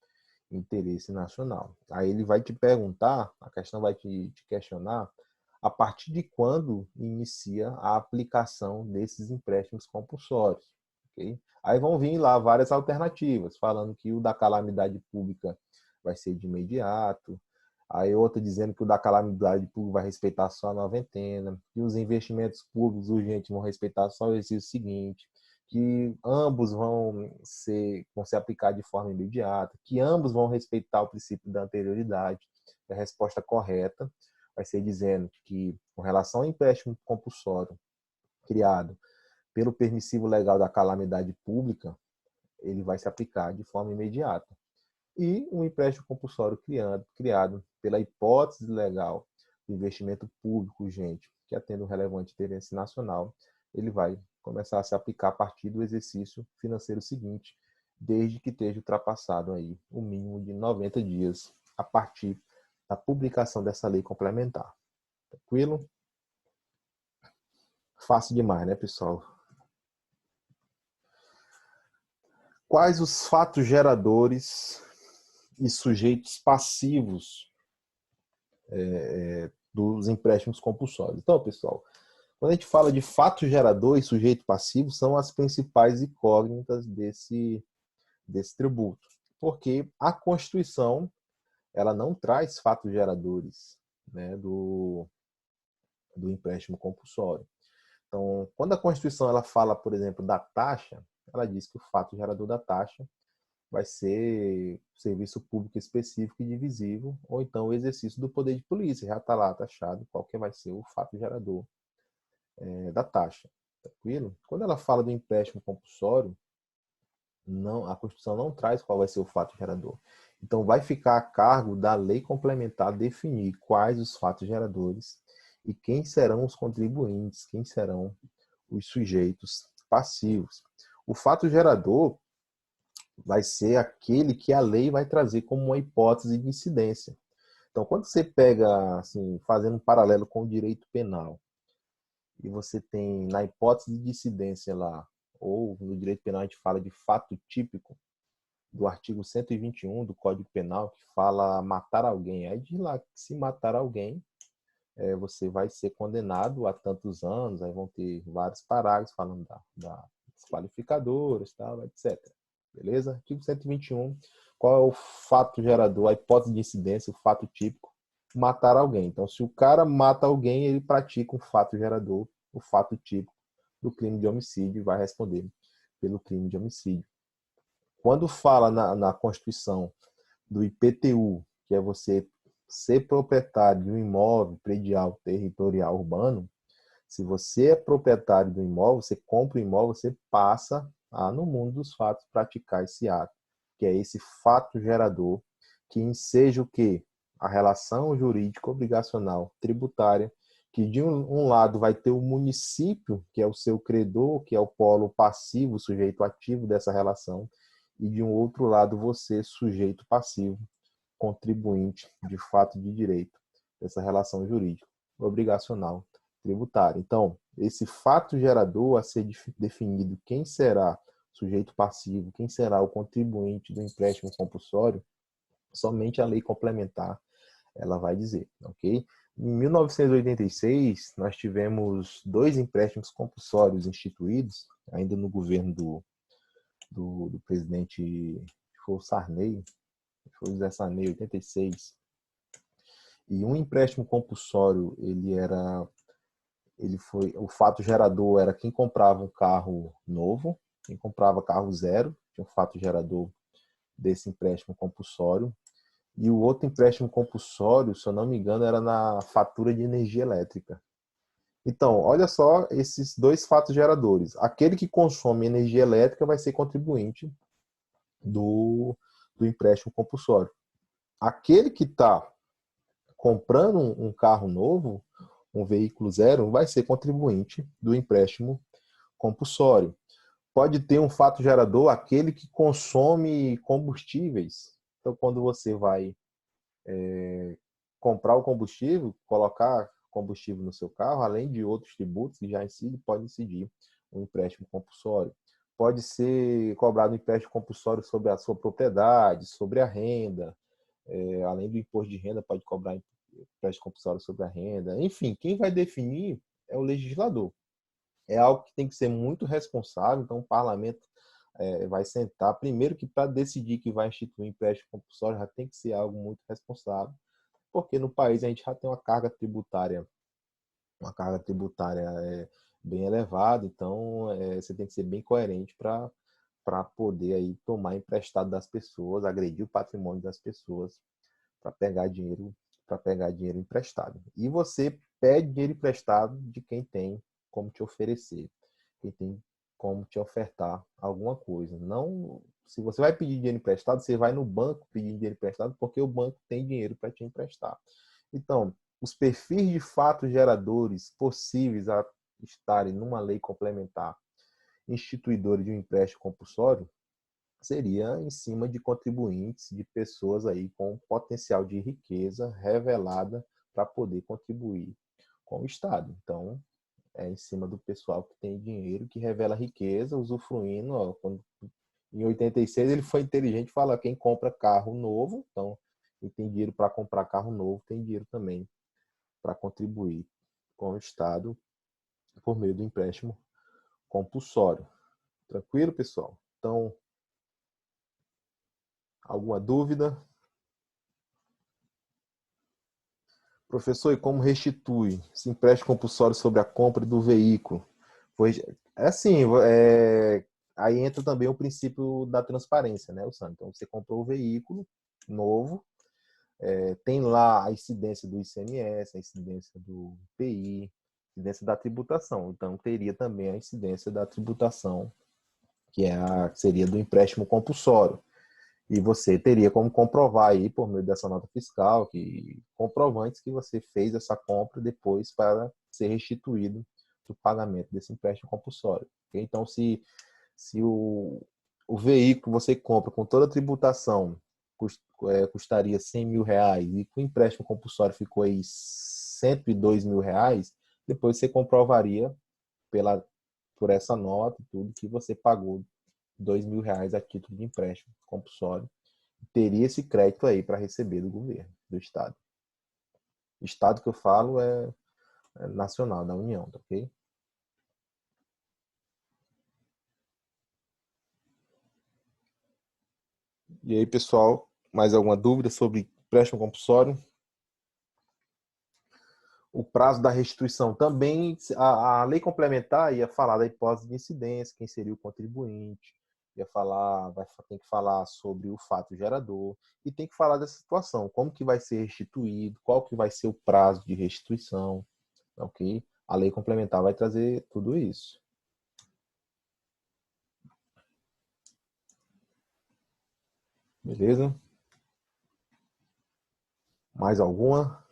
interesse nacional. Aí ele vai te perguntar, a questão vai te questionar, a partir de quando inicia a aplicação desses empréstimos compulsórios. Okay? Aí vão vir lá várias alternativas, falando que o da calamidade pública vai ser de imediato, aí outra dizendo que o da calamidade pública vai respeitar só a noventena, que os investimentos públicos urgentes vão respeitar só o exercício seguinte, que ambos vão se aplicar de forma imediata, que ambos vão respeitar o princípio da anterioridade. A resposta correta vai ser dizendo que, com relação ao empréstimo compulsório criado pelo permissivo legal da calamidade pública, ele vai se aplicar de forma imediata. E um empréstimo compulsório criado pela hipótese legal do investimento público urgente, que atende um relevante interesse nacional, ele vai começar a se aplicar a partir do exercício financeiro seguinte, desde que esteja ultrapassado aí o mínimo de 90 dias a partir da publicação dessa lei complementar. Tranquilo? Fácil demais, né, pessoal? Quais os fatos geradores e sujeitos passivos dos empréstimos compulsórios? Então, pessoal, quando a gente fala de fato gerador e sujeito passivo, são as principais incógnitas desse tributo. Porque a Constituição, ela não traz fatos geradores, né, do empréstimo compulsório. Então, quando a Constituição ela fala, por exemplo, da taxa, ela diz que o fato gerador da taxa vai ser serviço público específico e divisível, ou então o exercício do poder de polícia, já está lá taxado qual que vai ser o fato gerador da taxa. Tranquilo? Quando ela fala do empréstimo compulsório, a Constituição não traz qual vai ser o fato gerador. Então, vai ficar a cargo da lei complementar definir quais os fatos geradores e quem serão os contribuintes, quem serão os sujeitos passivos. O fato gerador vai ser aquele que a lei vai trazer como uma hipótese de incidência. Então, quando você pega, assim, fazendo um paralelo com o direito penal, e você tem na hipótese de incidência lá, ou no direito penal a gente fala de fato típico, do artigo 121 do Código Penal, que fala matar alguém. Aí diz lá que se matar alguém, você vai ser condenado a tantos anos, aí vão ter vários parágrafos falando das qualificadoras, tal, etc. Beleza? Artigo 121. Qual é o fato gerador, a hipótese de incidência, o fato típico? Matar alguém. Então, se o cara mata alguém, ele pratica um fato gerador, o fato típico do crime de homicídio, e vai responder pelo crime de homicídio. Quando fala na Constituição do IPTU, que é você ser proprietário de um imóvel predial territorial urbano, se você é proprietário do imóvel, você compra o imóvel, você passa a, no mundo dos fatos, praticar esse ato, que é esse fato gerador, que enseja o quê? A relação jurídica obrigacional tributária, que de um lado vai ter o município, que é o seu credor, que é o polo passivo, o sujeito ativo dessa relação, e de um outro lado você, sujeito passivo, contribuinte de fato de direito dessa relação jurídica obrigacional tributária. Então, esse fato gerador a ser definido quem será sujeito passivo, quem será o contribuinte do empréstimo compulsório, somente a lei complementar ela vai dizer, ok? Em 1986, nós tivemos 2 empréstimos compulsórios instituídos, ainda no governo do presidente, foi o Sarney, foi o José Sarney, 86. E um empréstimo compulsório, o fato gerador era quem comprava um carro novo, quem comprava carro zero, tinha um fato gerador desse empréstimo compulsório. E o outro empréstimo compulsório, se eu não me engano, era na fatura de energia elétrica. Então, olha só esses 2 fatos geradores. Aquele que consome energia elétrica vai ser contribuinte do empréstimo compulsório. Aquele que está comprando um carro novo, um veículo zero, vai ser contribuinte do empréstimo compulsório. Pode ter um fato gerador, aquele que consome combustíveis. Então, quando você vai comprar o combustível, colocar combustível no seu carro, além de outros tributos que já incidem, pode incidir um empréstimo compulsório. Pode ser cobrado um empréstimo compulsório sobre a sua propriedade, sobre a renda, além do imposto de renda, pode cobrar empréstimo compulsório sobre a renda. Enfim, quem vai definir é o legislador. É algo que tem que ser muito responsável, então o parlamento vai sentar, primeiro que para decidir que vai instituir um empréstimo compulsório já tem que ser algo muito responsável, porque no país a gente já tem uma carga tributária bem elevada, então você tem que ser bem coerente para poder aí tomar emprestado das pessoas, agredir o patrimônio das pessoas para pegar dinheiro emprestado. E você pede dinheiro emprestado de quem tem como te oferecer, quem tem como te ofertar alguma coisa. Não, se você vai pedir dinheiro emprestado, você vai no banco pedir dinheiro emprestado porque o banco tem dinheiro para te emprestar. Então, os perfis de fatos geradores possíveis a estarem numa lei complementar instituidora de um empréstimo compulsório seria em cima de contribuintes, de pessoas aí com potencial de riqueza revelada para poder contribuir com o Estado. Então, é em cima do pessoal que tem dinheiro, que revela riqueza, usufruindo. Ó, em 86 ele foi inteligente, fala quem compra carro novo, então quem tem dinheiro para comprar carro novo tem dinheiro também para contribuir com o Estado por meio do empréstimo compulsório. Tranquilo, pessoal? Então, alguma dúvida? Professor, e como restitui esse empréstimo compulsório sobre a compra do veículo? Pois, assim, aí entra também o princípio da transparência, né, Sandro? Então, você comprou o veículo novo, tem lá a incidência do ICMS, a incidência do IPI, a incidência da tributação. Então, teria também a incidência da tributação, que seria do empréstimo compulsório. E você teria como comprovar aí, por meio dessa nota fiscal, que comprovantes que você fez essa compra depois para ser restituído do pagamento desse empréstimo compulsório. Então, se o veículo você compra com toda a tributação custaria 100 mil reais e com o empréstimo compulsório ficou aí 102 mil reais, depois você comprovaria por essa nota tudo que você pagou R$ 2.000 a título de empréstimo compulsório. Teria esse crédito aí para receber do governo, do Estado. Estado que eu falo é nacional, da União, tá ok? E aí, pessoal, mais alguma dúvida sobre empréstimo compulsório? O prazo da restituição também, a lei complementar ia falar da hipótese de incidência, quem seria o contribuinte, tem que falar sobre o fato gerador e tem que falar dessa situação, como que vai ser restituído, qual que vai ser o prazo de restituição, ok? A lei complementar vai trazer tudo isso. Beleza? Mais alguma?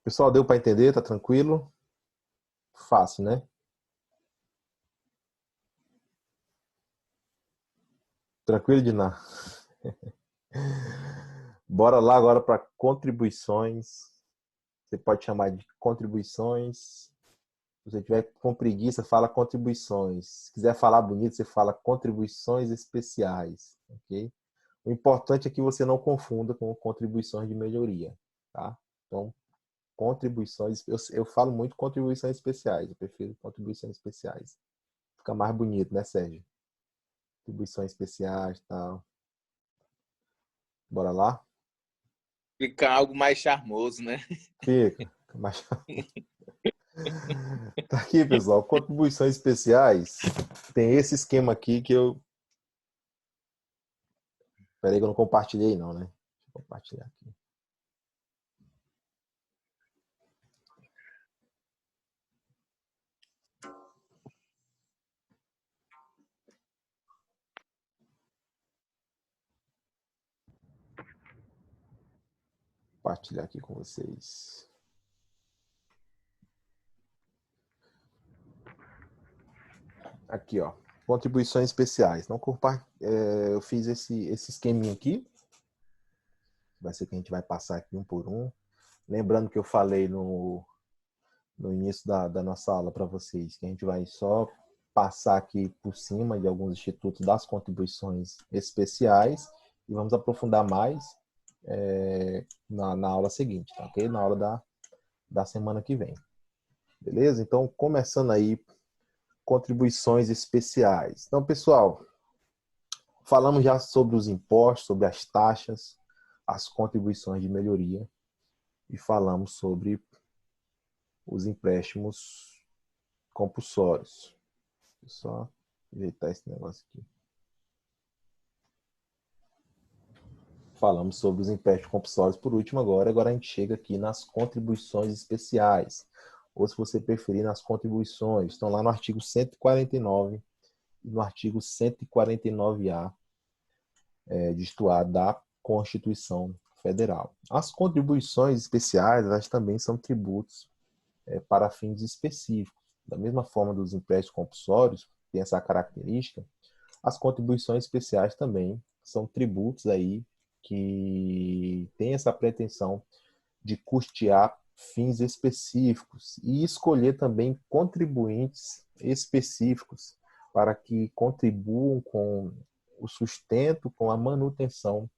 Pessoal, deu para entender? Tá tranquilo? Fácil, né? Tranquilo, Diná? Bora lá agora para contribuições. Você pode chamar de contribuições. Se você tiver com preguiça, fala contribuições. Se quiser falar bonito, você fala contribuições especiais, ok? O importante é que você não confunda com contribuições de melhoria, tá? Então, contribuições, eu falo muito contribuições especiais, eu prefiro contribuições especiais. Fica mais bonito, né, Sérgio? Contribuições especiais e tal. Bora lá? Fica algo mais charmoso, né? Fica. Mais... Tá aqui, pessoal. Contribuições especiais. Tem esse esquema aqui que eu... Peraí que eu não compartilhei não, né? Deixa eu compartilhar aqui. Compartilhar aqui com vocês. Aqui, ó. Contribuições especiais. Não eu fiz esse esqueminha aqui. Vai ser que a gente vai passar aqui um por um. Lembrando que eu falei no início da nossa aula para vocês, que a gente vai só passar aqui por cima de alguns institutos das contribuições especiais e vamos aprofundar mais na aula seguinte, tá ok? Na aula da semana que vem. Beleza? Então, começando aí, contribuições especiais. Então, pessoal, falamos já sobre os impostos, sobre as taxas, as contribuições de melhoria e falamos sobre os empréstimos compulsórios. Vou só ajeitar esse negócio aqui. Falamos sobre os empréstimos compulsórios por último agora. Agora a gente chega aqui nas contribuições especiais. Ou, se você preferir, nas contribuições. Estão lá no artigo 149 e no artigo 149A disto A da Constituição Federal. As contribuições especiais, elas também são tributos para fins específicos. Da mesma forma dos empréstimos compulsórios, tem essa característica, as contribuições especiais também são tributos aí que têm essa pretensão de custear fins específicos e escolher também contribuintes específicos para que contribuam com o sustento, com a manutenção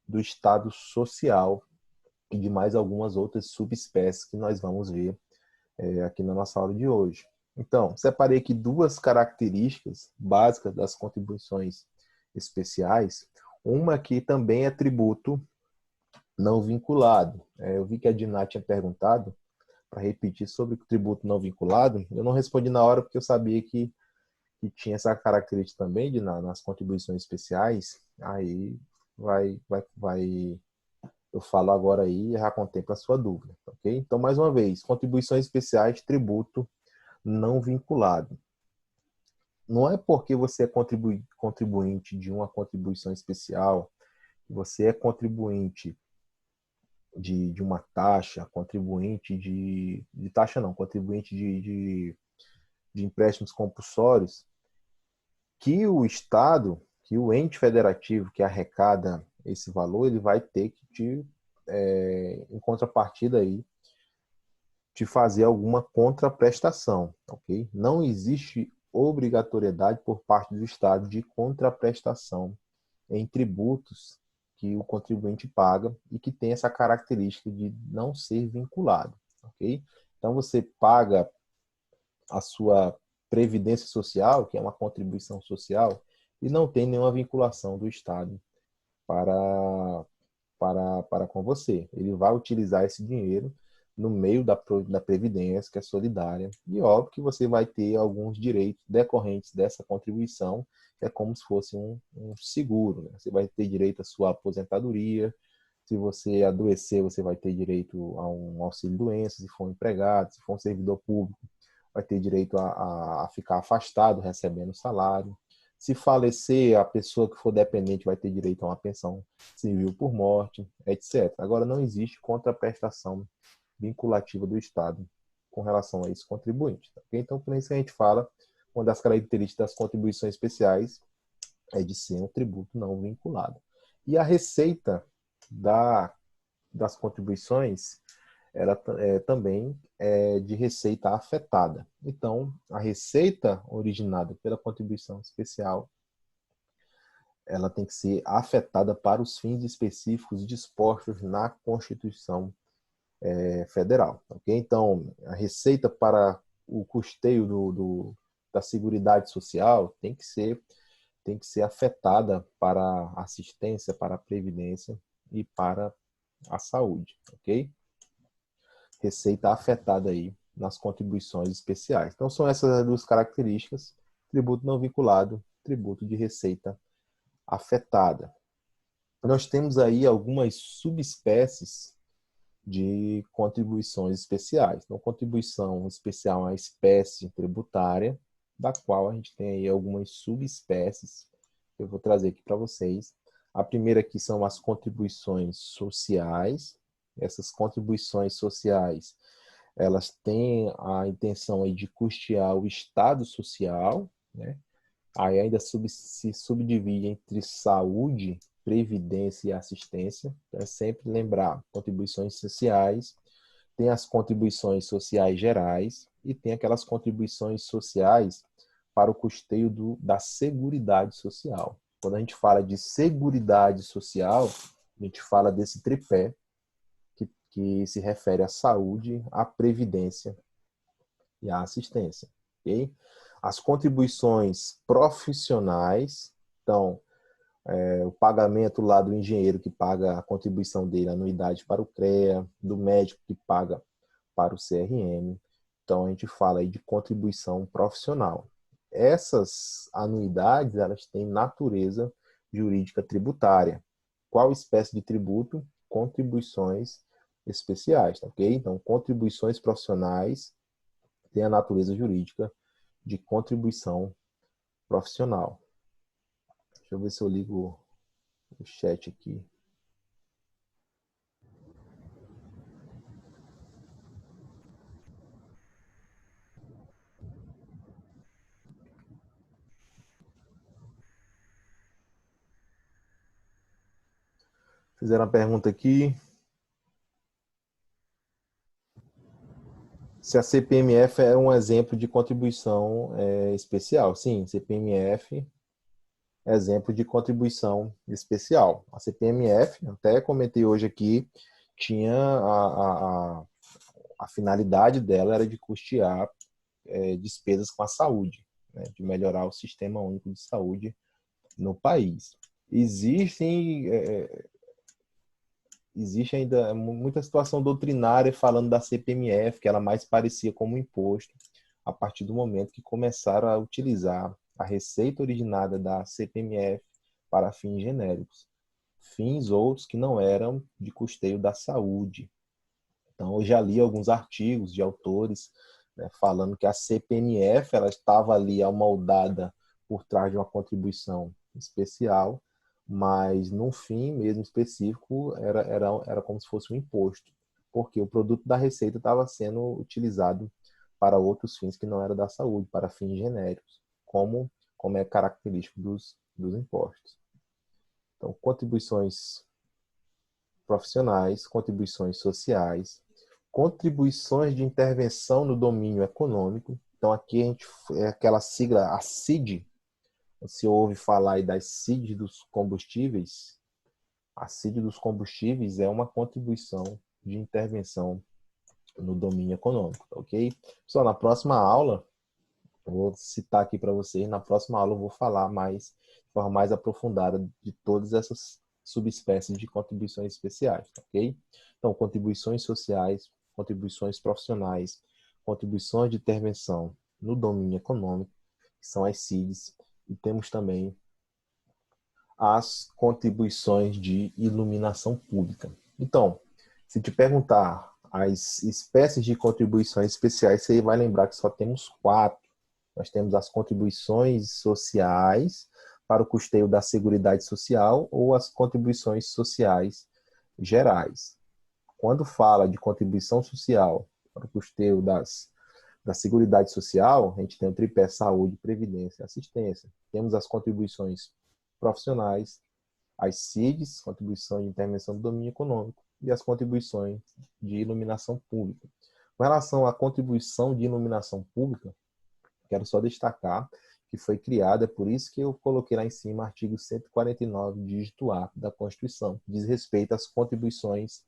do estado social e de mais algumas outras subespécies que nós vamos ver aqui na nossa aula de hoje. Então, separei aqui duas características básicas das contribuições especiais. Uma que também é tributo não vinculado. Eu vi que a Diná tinha perguntado para repetir sobre o tributo não vinculado. Eu não respondi na hora porque eu sabia que tinha essa característica também nas contribuições especiais. Aí eu falo agora aí e já contempla a sua dúvida, ok? Então, mais uma vez, contribuições especiais, tributo não vinculado. Não é porque você é contribuinte de uma contribuição especial, você é contribuinte de uma taxa, contribuinte de taxa não, contribuinte de empréstimos compulsórios, que o Estado, que o ente federativo que arrecada esse valor, ele vai ter que em contrapartida aí, de fazer alguma contraprestação, ok? Não existe obrigatoriedade por parte do Estado de contraprestação em tributos que o contribuinte paga e que tem essa característica de não ser vinculado, ok? Então, você paga a sua previdência social, que é uma contribuição social, e não tem nenhuma vinculação do Estado para, para com você. Ele vai utilizar esse dinheiro no meio da previdência, que é solidária, e óbvio que você vai ter alguns direitos decorrentes dessa contribuição, que é como se fosse um seguro, né? Você vai ter direito à sua aposentadoria, se você adoecer, você vai ter direito a um auxílio-doença, se for um empregado, se for um servidor público, vai ter direito a ficar afastado, recebendo salário. Se falecer, a pessoa que for dependente vai ter direito a uma pensão civil por morte, etc. Agora, não existe contraprestação vinculativa do Estado com relação a esse contribuinte. Tá? Então, por isso que a gente fala, uma das características das contribuições especiais é de ser um tributo não vinculado. E a receita das contribuições ela também é de receita afetada. Então, a receita originada pela contribuição especial, ela tem que ser afetada para os fins específicos dispostos na Constituição Federal. Okay? Então, a receita para o custeio da Seguridade Social tem que ser afetada para a assistência, para a previdência e para a saúde. Ok? Receita afetada aí nas contribuições especiais. Então, são essas as duas características: tributo não vinculado, tributo de receita afetada. Nós temos aí algumas subespécies de contribuições especiais. Então, contribuição especial é uma espécie tributária, da qual a gente tem aí algumas subespécies que eu vou trazer aqui para vocês. A primeira aqui são as contribuições sociais. Essas contribuições sociais, elas têm a intenção aí de custear o Estado social, né? Aí ainda se subdivide entre saúde, previdência e assistência. Então, é sempre lembrar, contribuições sociais, tem as contribuições sociais gerais e tem aquelas contribuições sociais para o custeio da Seguridade Social. Quando a gente fala de Seguridade Social, a gente fala desse tripé que se refere à saúde, à previdência e à assistência. Okay? As contribuições profissionais, então, o pagamento lá do engenheiro que paga a contribuição dele, a anuidade para o CREA, do médico que paga para o CRM. Então, a gente fala aí de contribuição profissional. Essas anuidades, elas têm natureza jurídica tributária. Qual espécie de tributo? Contribuições especiais, ok? Então, contribuições profissionais têm a natureza jurídica de contribuição profissional. Deixa eu ver se eu ligo o chat aqui. Fizeram uma pergunta aqui. Se a CPMF é um exemplo de contribuição especial. Sim, CPMF é exemplo de contribuição especial. A CPMF, até comentei hoje aqui, tinha a finalidade dela era de custear despesas com a saúde, né, de melhorar o sistema único de saúde no país. Existe ainda muita situação doutrinária falando da CPMF, que ela mais parecia como um imposto, a partir do momento que começaram a utilizar a receita originada da CPMF para fins genéricos, fins outros que não eram de custeio da saúde. Então, eu já li alguns artigos de autores, né, falando que a CPMF ela estava ali amoldada por trás de uma contribuição especial, mas no fim mesmo específico era como se fosse um imposto, porque o produto da receita estava sendo utilizado para outros fins que não era da saúde, para fins genéricos, como é característico dos impostos. Então, contribuições profissionais, contribuições sociais, contribuições de intervenção no domínio econômico. Então, aqui a gente é aquela sigla, a CID. Você ouve falar aí das CID dos combustíveis. A CID dos combustíveis é uma contribuição de intervenção no domínio econômico, ok? Só na próxima aula, eu vou citar aqui para vocês, na próxima aula eu vou falar mais, de forma mais aprofundada de todas essas subespécies de contribuições especiais, ok? Então, contribuições sociais, contribuições profissionais, contribuições de intervenção no domínio econômico, que são as CIDs, e temos também as contribuições de iluminação pública. Então, se te perguntar as espécies de contribuições especiais, você vai lembrar que só temos 4. Nós temos as contribuições sociais para o custeio da Seguridade Social ou as contribuições sociais gerais. Quando fala de contribuição social para o custeio da Seguridade Social, a gente tem o tripé saúde, previdência e assistência. Temos as contribuições profissionais, as CIDs, contribuição de intervenção do domínio econômico, e as contribuições de iluminação pública. Com relação à contribuição de iluminação pública, quero só destacar que foi criada, por isso que eu coloquei lá em cima o artigo 149, dígito A da Constituição, que diz respeito às contribuições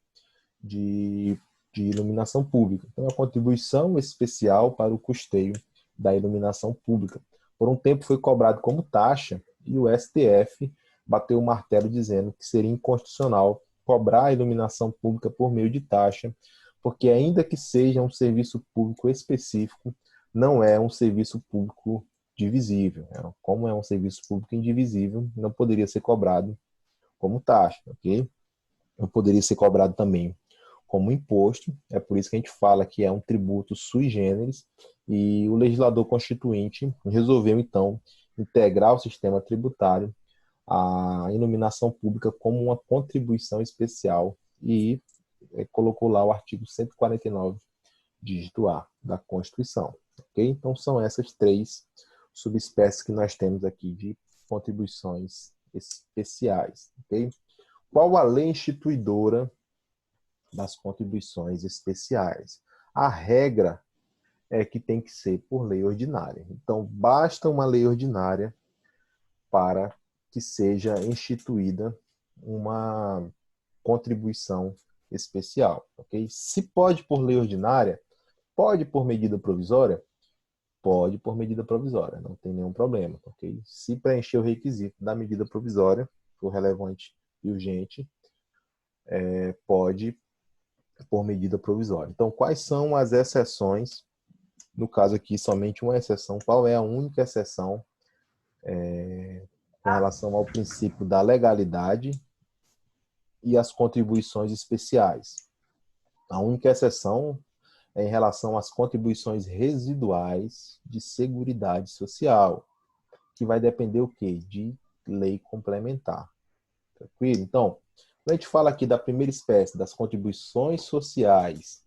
de iluminação pública. Então, é a contribuição especial para o custeio da iluminação pública. Por um tempo foi cobrado como taxa e o STF bateu o martelo dizendo que seria inconstitucional cobrar a iluminação pública por meio de taxa, porque ainda que seja um serviço público específico, não é um serviço público divisível. Como é um serviço público indivisível, não poderia ser cobrado como taxa, ok? Não poderia ser cobrado também como imposto, é por isso que a gente fala que é um tributo sui generis, e o legislador constituinte resolveu, então, integrar o sistema tributário a iluminação pública como uma contribuição especial e colocou lá o artigo 149, dígito A da Constituição. Okay? Então, são essas 3 subespécies que nós temos aqui de contribuições especiais. Okay? Qual a lei instituidora das contribuições especiais? A regra é que tem que ser por lei ordinária. Então, basta uma lei ordinária para que seja instituída uma contribuição especial, ok? Se pode por lei ordinária, pode por medida provisória? Pode por medida provisória, não tem nenhum problema, ok? Se preencher o requisito da medida provisória, for relevante e urgente, pode por medida provisória. Então, quais são as exceções? No caso aqui, somente uma exceção. Qual é a única exceção com relação ao princípio da legalidade e as contribuições especiais? A única exceção é em relação às contribuições residuais de Seguridade Social, que vai depender o quê? De lei complementar. Tranquilo? Então, quando a gente fala aqui da primeira espécie, das contribuições sociais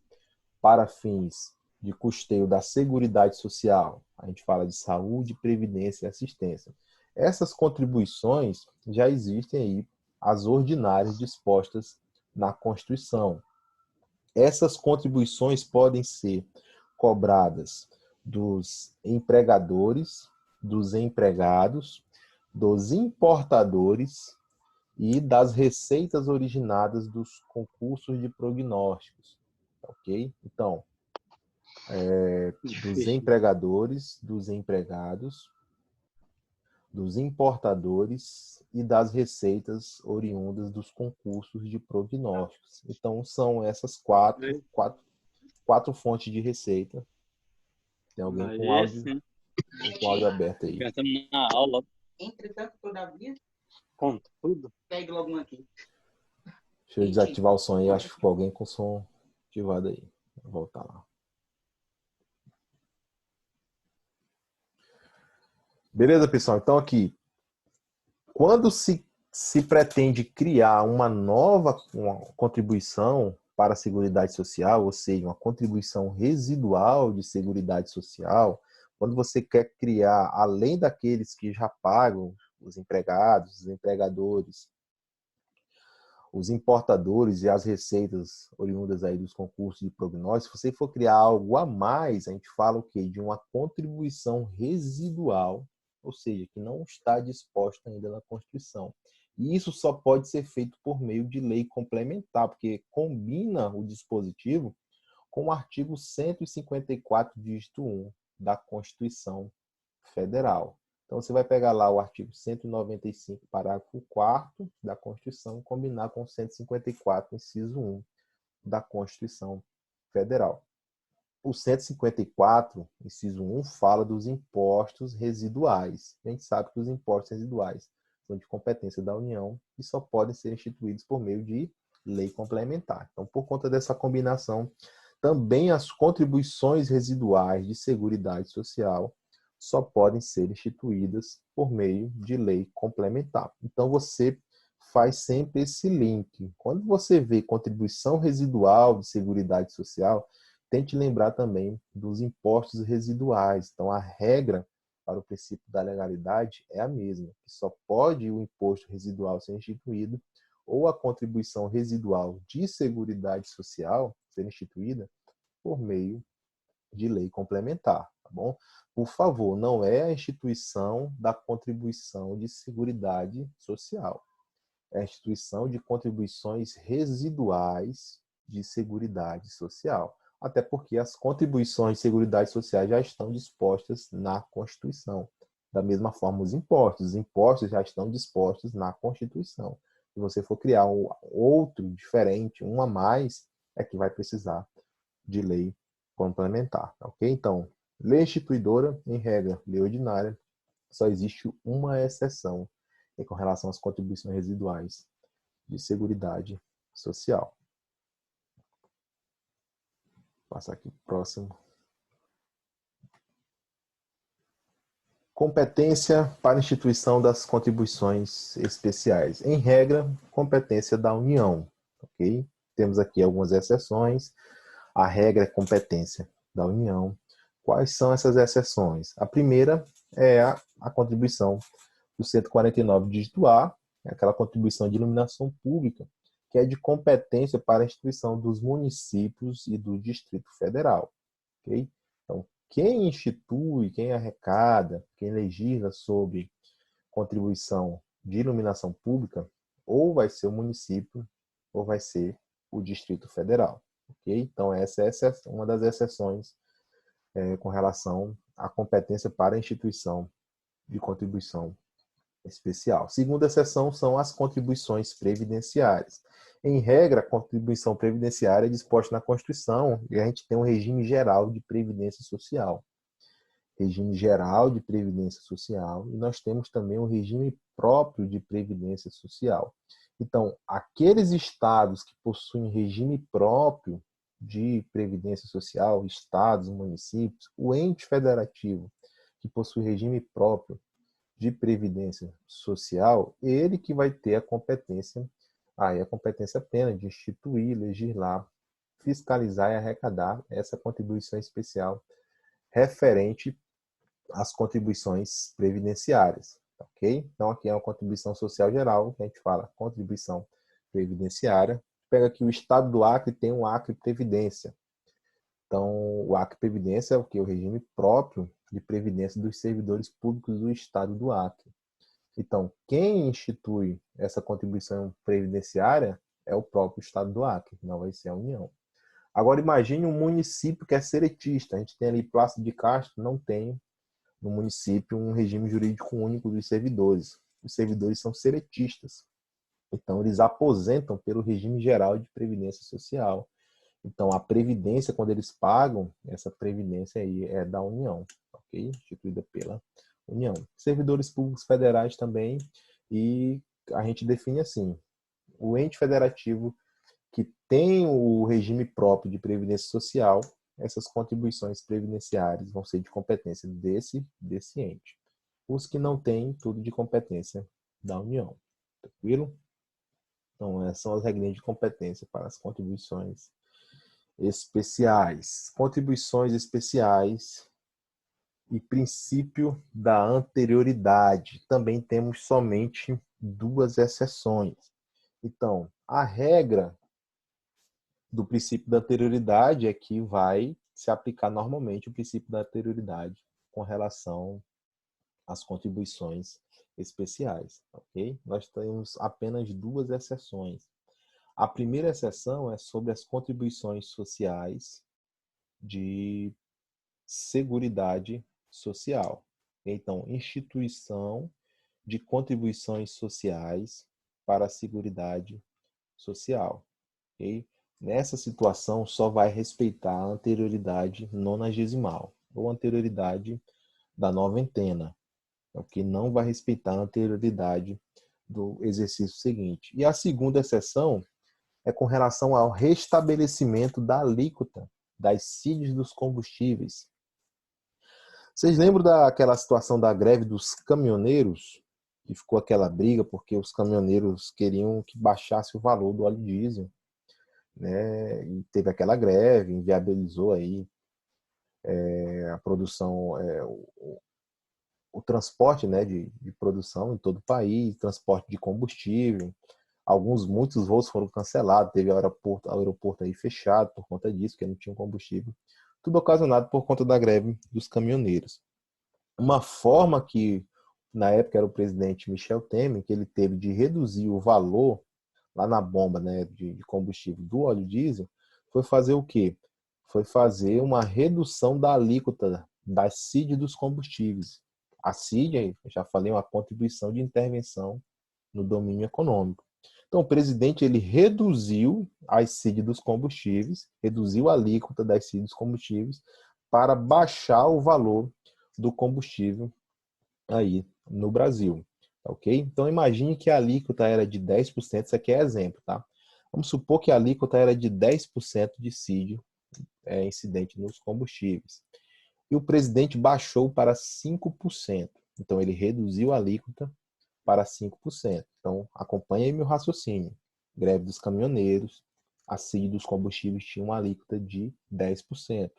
para fins de custeio da Seguridade Social, a gente fala de saúde, previdência e assistência. Essas contribuições já existem aí, as ordinárias dispostas na Constituição. Essas contribuições podem ser cobradas dos empregadores, dos empregados, dos importadores e das receitas originadas dos concursos de prognósticos, ok? Então, dos empregadores, dos empregados, dos importadores e das receitas oriundas dos concursos de prognósticos. Então, são essas quatro fontes de receita. Tem alguém com áudio aberto aí? Pensando na aula. Entretanto, todavia, Conta tudo. pegue logo um aqui. Deixa eu desativar o som aí. Acho que ficou alguém com o som ativado aí. Vou voltar lá. Beleza, pessoal? Então, aqui, quando se pretende criar uma contribuição para a Seguridade Social, ou seja, uma contribuição residual de Seguridade Social, quando você quer criar, além daqueles que já pagam, os empregados, os empregadores, os importadores e as receitas oriundas aí dos concursos de prognóstico, se você for criar algo a mais, a gente fala o quê? De uma contribuição residual, ou seja, que não está disposta ainda na Constituição. E isso só pode ser feito por meio de lei complementar, porque combina o dispositivo com o artigo 154, dígito 1 da Constituição Federal. Então, você vai pegar lá o artigo 195, parágrafo 4º da Constituição, e combinar com o 154, inciso 1 da Constituição Federal. O 154, inciso 1, fala dos impostos residuais. A gente sabe que os impostos residuais são de competência da União e só podem ser instituídos por meio de lei complementar. Então, por conta dessa combinação, também as contribuições residuais de Seguridade Social só podem ser instituídas por meio de lei complementar. Então, você faz sempre esse link. Quando você vê contribuição residual de Seguridade Social, tente lembrar também dos impostos residuais. Então, a regra para o princípio da legalidade é a mesma, que só pode o imposto residual ser instituído ou a contribuição residual de Seguridade Social ser instituída por meio de lei complementar, tá bom? Por favor, não é a instituição da contribuição de Seguridade Social. É a instituição de contribuições residuais de Seguridade Social. Até porque as contribuições de Seguridade Social já estão dispostas na Constituição. Da mesma forma, os impostos já estão dispostos na Constituição. Se você for criar um outro diferente, um a mais, é que vai precisar de lei complementar, ok? Então, lei instituidora, em regra, lei ordinária, só existe uma exceção com relação às contribuições residuais de Seguridade Social. Vou passar aqui pro próximo. Competência para instituição das contribuições especiais. Em regra, competência da União, ok? Temos aqui algumas exceções. A regra é competência da União. Quais são essas exceções? A primeira é a contribuição do 149, dígito A, aquela contribuição de iluminação pública, que é de competência para a instituição dos municípios e do Distrito Federal. Okay? Então, quem institui, quem arrecada, quem legisla sobre contribuição de iluminação pública, ou vai ser o município, ou vai ser o Distrito Federal. Okay? Então, essa é uma das exceções com relação à competência para a instituição de contribuição especial. Segunda exceção são as contribuições previdenciárias. Em regra, a contribuição previdenciária é disposta na Constituição e a gente tem um regime geral de previdência social. Regime geral de previdência social e nós temos também um regime próprio de previdência social. Então, aqueles estados que possuem regime próprio de previdência social, estados, municípios, o ente federativo que possui regime próprio de previdência social, ele que vai ter a competência plena de instituir, legislar, fiscalizar e arrecadar essa contribuição especial referente às contribuições previdenciárias, ok? Então aqui é uma contribuição social geral, que a gente fala contribuição previdenciária. Pega aqui o estado do Acre, tem um Acre Previdência. Então, o Acre Previdência é o que? O regime próprio de previdência dos servidores públicos do estado do Acre. Então, quem institui essa contribuição previdenciária é o próprio estado do Acre, não vai ser a União. Agora, imagine um município que é seletista. A gente tem ali Plácido de Castro, não tem no município um regime jurídico único dos servidores. Os servidores são seletistas. Então, eles aposentam pelo regime geral de previdência social. Então, a previdência, quando eles pagam, essa previdência aí é da União, ok? Instituída pela União. Servidores públicos federais também, e a gente define assim, o ente federativo que tem o regime próprio de previdência social, essas contribuições previdenciárias vão ser de competência desse ente. Os que não têm, tudo de competência da União. Tranquilo? Então, essas são as regras de competência para as contribuições especiais. Contribuições especiais e princípio da anterioridade. Também temos somente duas exceções. Então, a regra do princípio da anterioridade é que vai se aplicar normalmente o princípio da anterioridade com relação às contribuições especiais, ok? Nós temos apenas duas exceções. A primeira exceção é sobre as contribuições sociais de Seguridade Social. Então, instituição de contribuições sociais para a Seguridade Social. Okay? Nessa situação, só vai respeitar a anterioridade nonagesimal ou anterioridade da noventena, que não vai respeitar a anterioridade do exercício seguinte. E a segunda exceção é com relação ao restabelecimento da alíquota das CIDs dos combustíveis. Vocês lembram daquela situação da greve dos caminhoneiros? Que ficou aquela briga porque os caminhoneiros queriam que baixasse o valor do óleo diesel, né? E teve aquela greve, inviabilizou aí a produção, o transporte, né, de produção em todo o país, transporte de combustível. Muitos voos foram cancelados, teve aeroporto aí fechado por conta disso, porque não tinha combustível. Tudo ocasionado por conta da greve dos caminhoneiros. Uma forma que, na época, era o presidente Michel Temer, que ele teve de reduzir o valor lá na bomba, né, de combustível do óleo diesel, foi fazer o quê? Foi fazer uma redução da alíquota da CID dos combustíveis. A CID, eu já falei, é uma contribuição de intervenção no domínio econômico. Então, o presidente ele reduziu as CID dos combustíveis, reduziu a alíquota das CID dos combustíveis para baixar o valor do combustível aí no Brasil, ok? Então, imagine que a alíquota era de 10%, isso aqui é exemplo, tá? Vamos supor que a alíquota era de 10% de CID incidente nos combustíveis. E o presidente baixou para 5%. Então, ele reduziu a alíquota para 5%. Então, acompanhe aí meu raciocínio. Greve dos caminhoneiros, a CID dos combustíveis tinha uma alíquota de 10%. O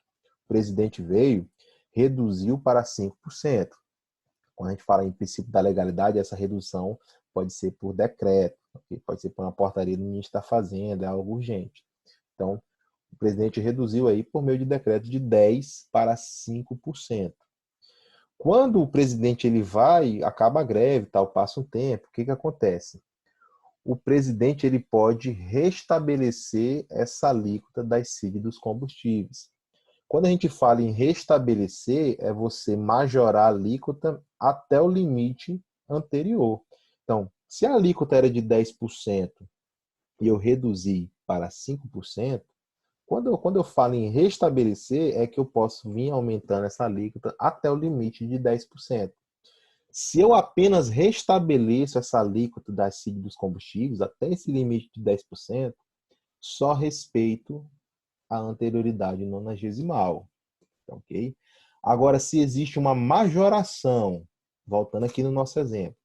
presidente veio, reduziu para 5%. Quando a gente fala em princípio da legalidade, essa redução pode ser por decreto, pode ser por uma portaria do ministro da Fazenda, é algo urgente. Então, o presidente reduziu aí por meio de decreto de 10% para 5%. Quando o presidente ele vai, acaba a greve, tal, passa um tempo, o que acontece? O presidente ele pode restabelecer essa alíquota das CID dos combustíveis. Quando a gente fala em restabelecer, é você majorar a alíquota até o limite anterior. Então, se a alíquota era de 10% e eu reduzi para 5%, quando eu falo em restabelecer, é que eu posso vir aumentando essa alíquota até o limite de 10%. Se eu apenas restabeleço essa alíquota da CID dos combustíveis até esse limite de 10%, só respeito a anterioridade nonagesimal. Ok? Agora, se existe uma majoração, voltando aqui no nosso exemplo,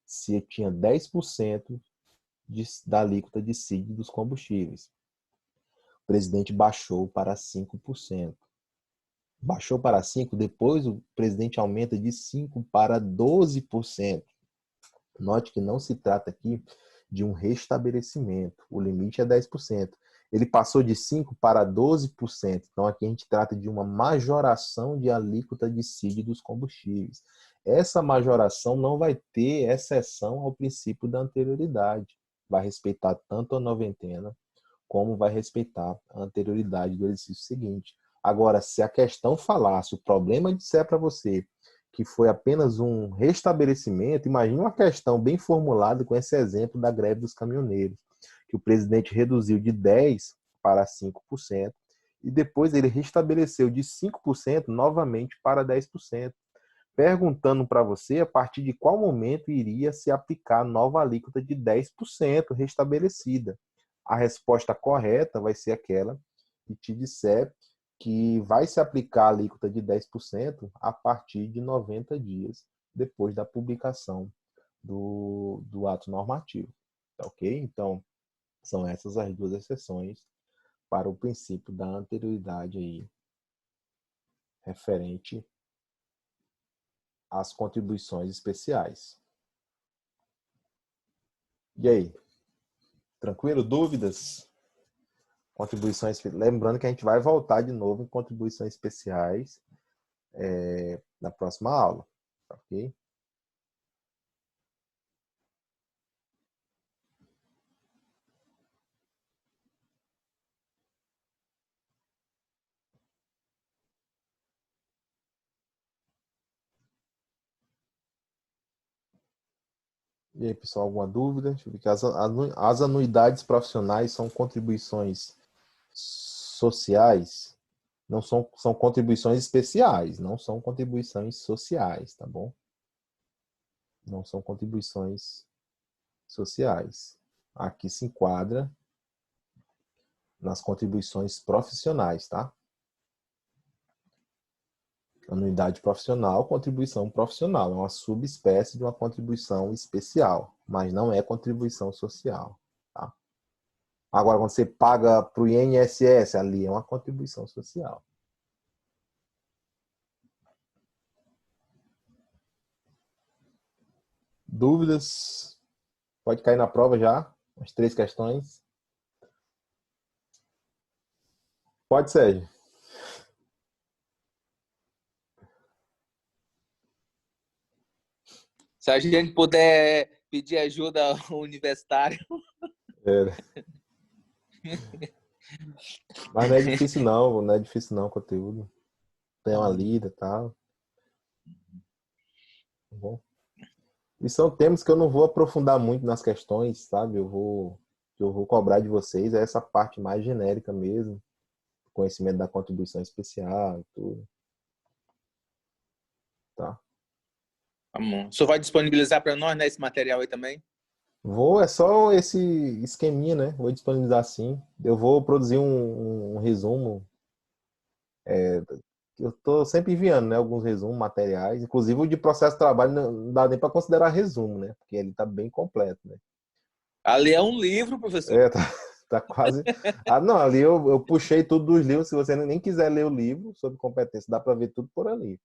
se eu tinha 10% da alíquota de CID dos combustíveis, o presidente baixou para 5%. Baixou para 5%, depois o presidente aumenta de 5% para 12%. Note que não se trata aqui de um restabelecimento. O limite é 10%. Ele passou de 5% para 12%. Então, aqui a gente trata de uma majoração de alíquota de CID dos combustíveis. Essa majoração não vai ter exceção ao princípio da anterioridade. Vai respeitar tanto a noventena, como vai respeitar a anterioridade do exercício seguinte. Agora, se a questão falasse, o problema disser para você que foi apenas um restabelecimento, imagine uma questão bem formulada com esse exemplo da greve dos caminhoneiros, que o presidente reduziu de 10% para 5%, e depois ele restabeleceu de 5% novamente para 10%, perguntando para você a partir de qual momento iria se aplicar a nova alíquota de 10% restabelecida. A resposta correta vai ser aquela que te disser que vai se aplicar a alíquota de 10% a partir de 90 dias depois da publicação do ato normativo. Tá ok? Então, são essas as duas exceções para o princípio da anterioridade aí, referente às contribuições especiais. E aí? Tranquilo? Dúvidas? Contribuições. Lembrando que a gente vai voltar de novo em contribuições especiais na próxima aula. Ok? E aí, pessoal, alguma dúvida? Deixa eu ver aqui. As anuidades profissionais são contribuições sociais, não são contribuições especiais, não são contribuições sociais, tá bom? Não são contribuições sociais. Aqui se enquadra nas contribuições profissionais, tá? Anuidade profissional, contribuição profissional. É uma subespécie de uma contribuição especial, mas não é contribuição social, tá? Agora, quando você paga para o INSS, ali é uma contribuição social. Dúvidas? Pode cair na prova já. As 3 questões. Pode, Sérgio. Se a gente puder pedir ajuda ao universitário. Mas não é difícil não é difícil não o conteúdo. Tem uma lida e tal. Tá bom? E são temas que eu não vou aprofundar muito nas questões, sabe? Eu vou cobrar de vocês essa parte mais genérica mesmo. Conhecimento da contribuição especial e tudo. Tá? Tá bom. O senhor vai disponibilizar para nós, né, esse material aí também? É só esse esqueminha, né? Vou disponibilizar sim. Eu vou produzir um resumo. Eu tô sempre enviando, né? Alguns resumos, materiais. Inclusive o de processo de trabalho não dá nem para considerar resumo, né? Porque ele tá bem completo, né? Ali é um livro, professor. Tá quase. Não, ali eu puxei tudo dos livros. Se você nem quiser ler o livro sobre competência, dá para ver tudo por ali.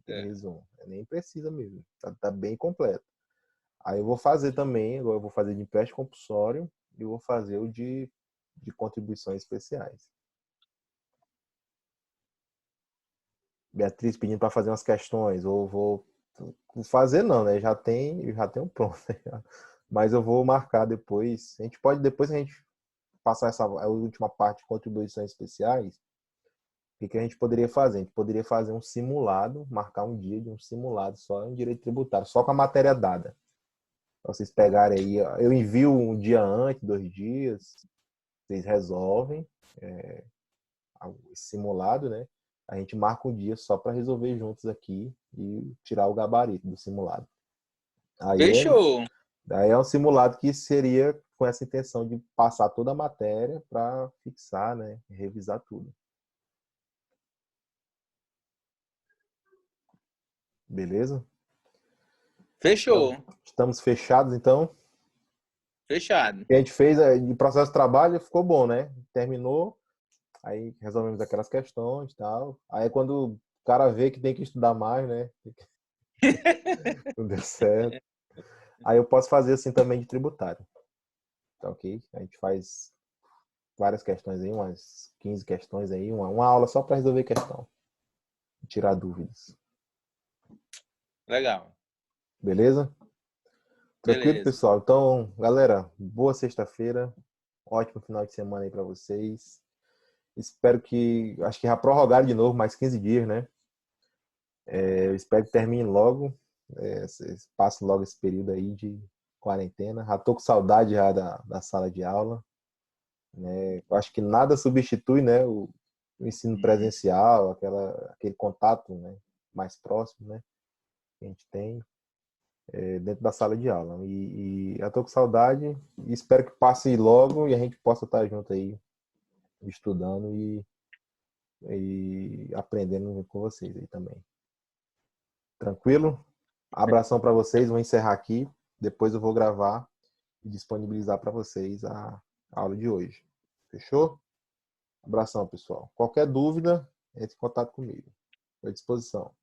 Tem resumo. Nem precisa mesmo. Tá bem completo. Aí eu vou fazer também, agora eu vou fazer de empréstimo compulsório e vou fazer o de contribuições especiais. Beatriz pedindo para fazer umas questões, ou vou fazer não, né? Já tem um pronto. Mas eu vou marcar depois. Depois a gente passar a última parte de contribuições especiais. O que a gente poderia fazer? A gente poderia fazer um simulado, marcar um dia de um simulado só em direito tributário, só com a matéria dada. Pra vocês pegarem aí, eu envio um dia antes, 2 dias, vocês resolvem esse simulado, né? A gente marca um dia só para resolver juntos aqui e tirar o gabarito do simulado. Fechou. Daí é um simulado que seria com essa intenção de passar toda a matéria para fixar, né? Revisar tudo. Beleza? Fechou. Então, estamos fechados, então. Fechado. O que a gente fez de processo de trabalho ficou bom, né? Terminou, aí resolvemos aquelas questões e tal. Aí quando o cara vê que tem que estudar mais, né? Não deu certo. Aí eu posso fazer assim também de tributário. Tá ok? A gente faz várias questões aí, umas 15 questões aí, uma aula só para resolver questão. Tirar dúvidas. Legal. Beleza? Tranquilo, Beleza. pessoal? Então, galera, boa sexta-feira. Ótimo final de semana aí para vocês. Espero que... Acho que já prorrogaram de novo mais 15 dias, né? Eu espero que termine logo. Passe logo esse período aí de quarentena. Já tô com saudade já da sala de aula. Né? Eu acho que nada substitui, né, o ensino presencial, aquele contato, né, mais próximo, né, que a gente tem dentro da sala de aula. E eu tô com saudade e espero que passe logo e a gente possa estar junto aí, estudando e aprendendo com vocês aí também. Tranquilo? Abração para vocês, vou encerrar aqui, depois eu vou gravar e disponibilizar para vocês a aula de hoje. Fechou? Abração, pessoal. Qualquer dúvida, entre em contato comigo. Estou à disposição.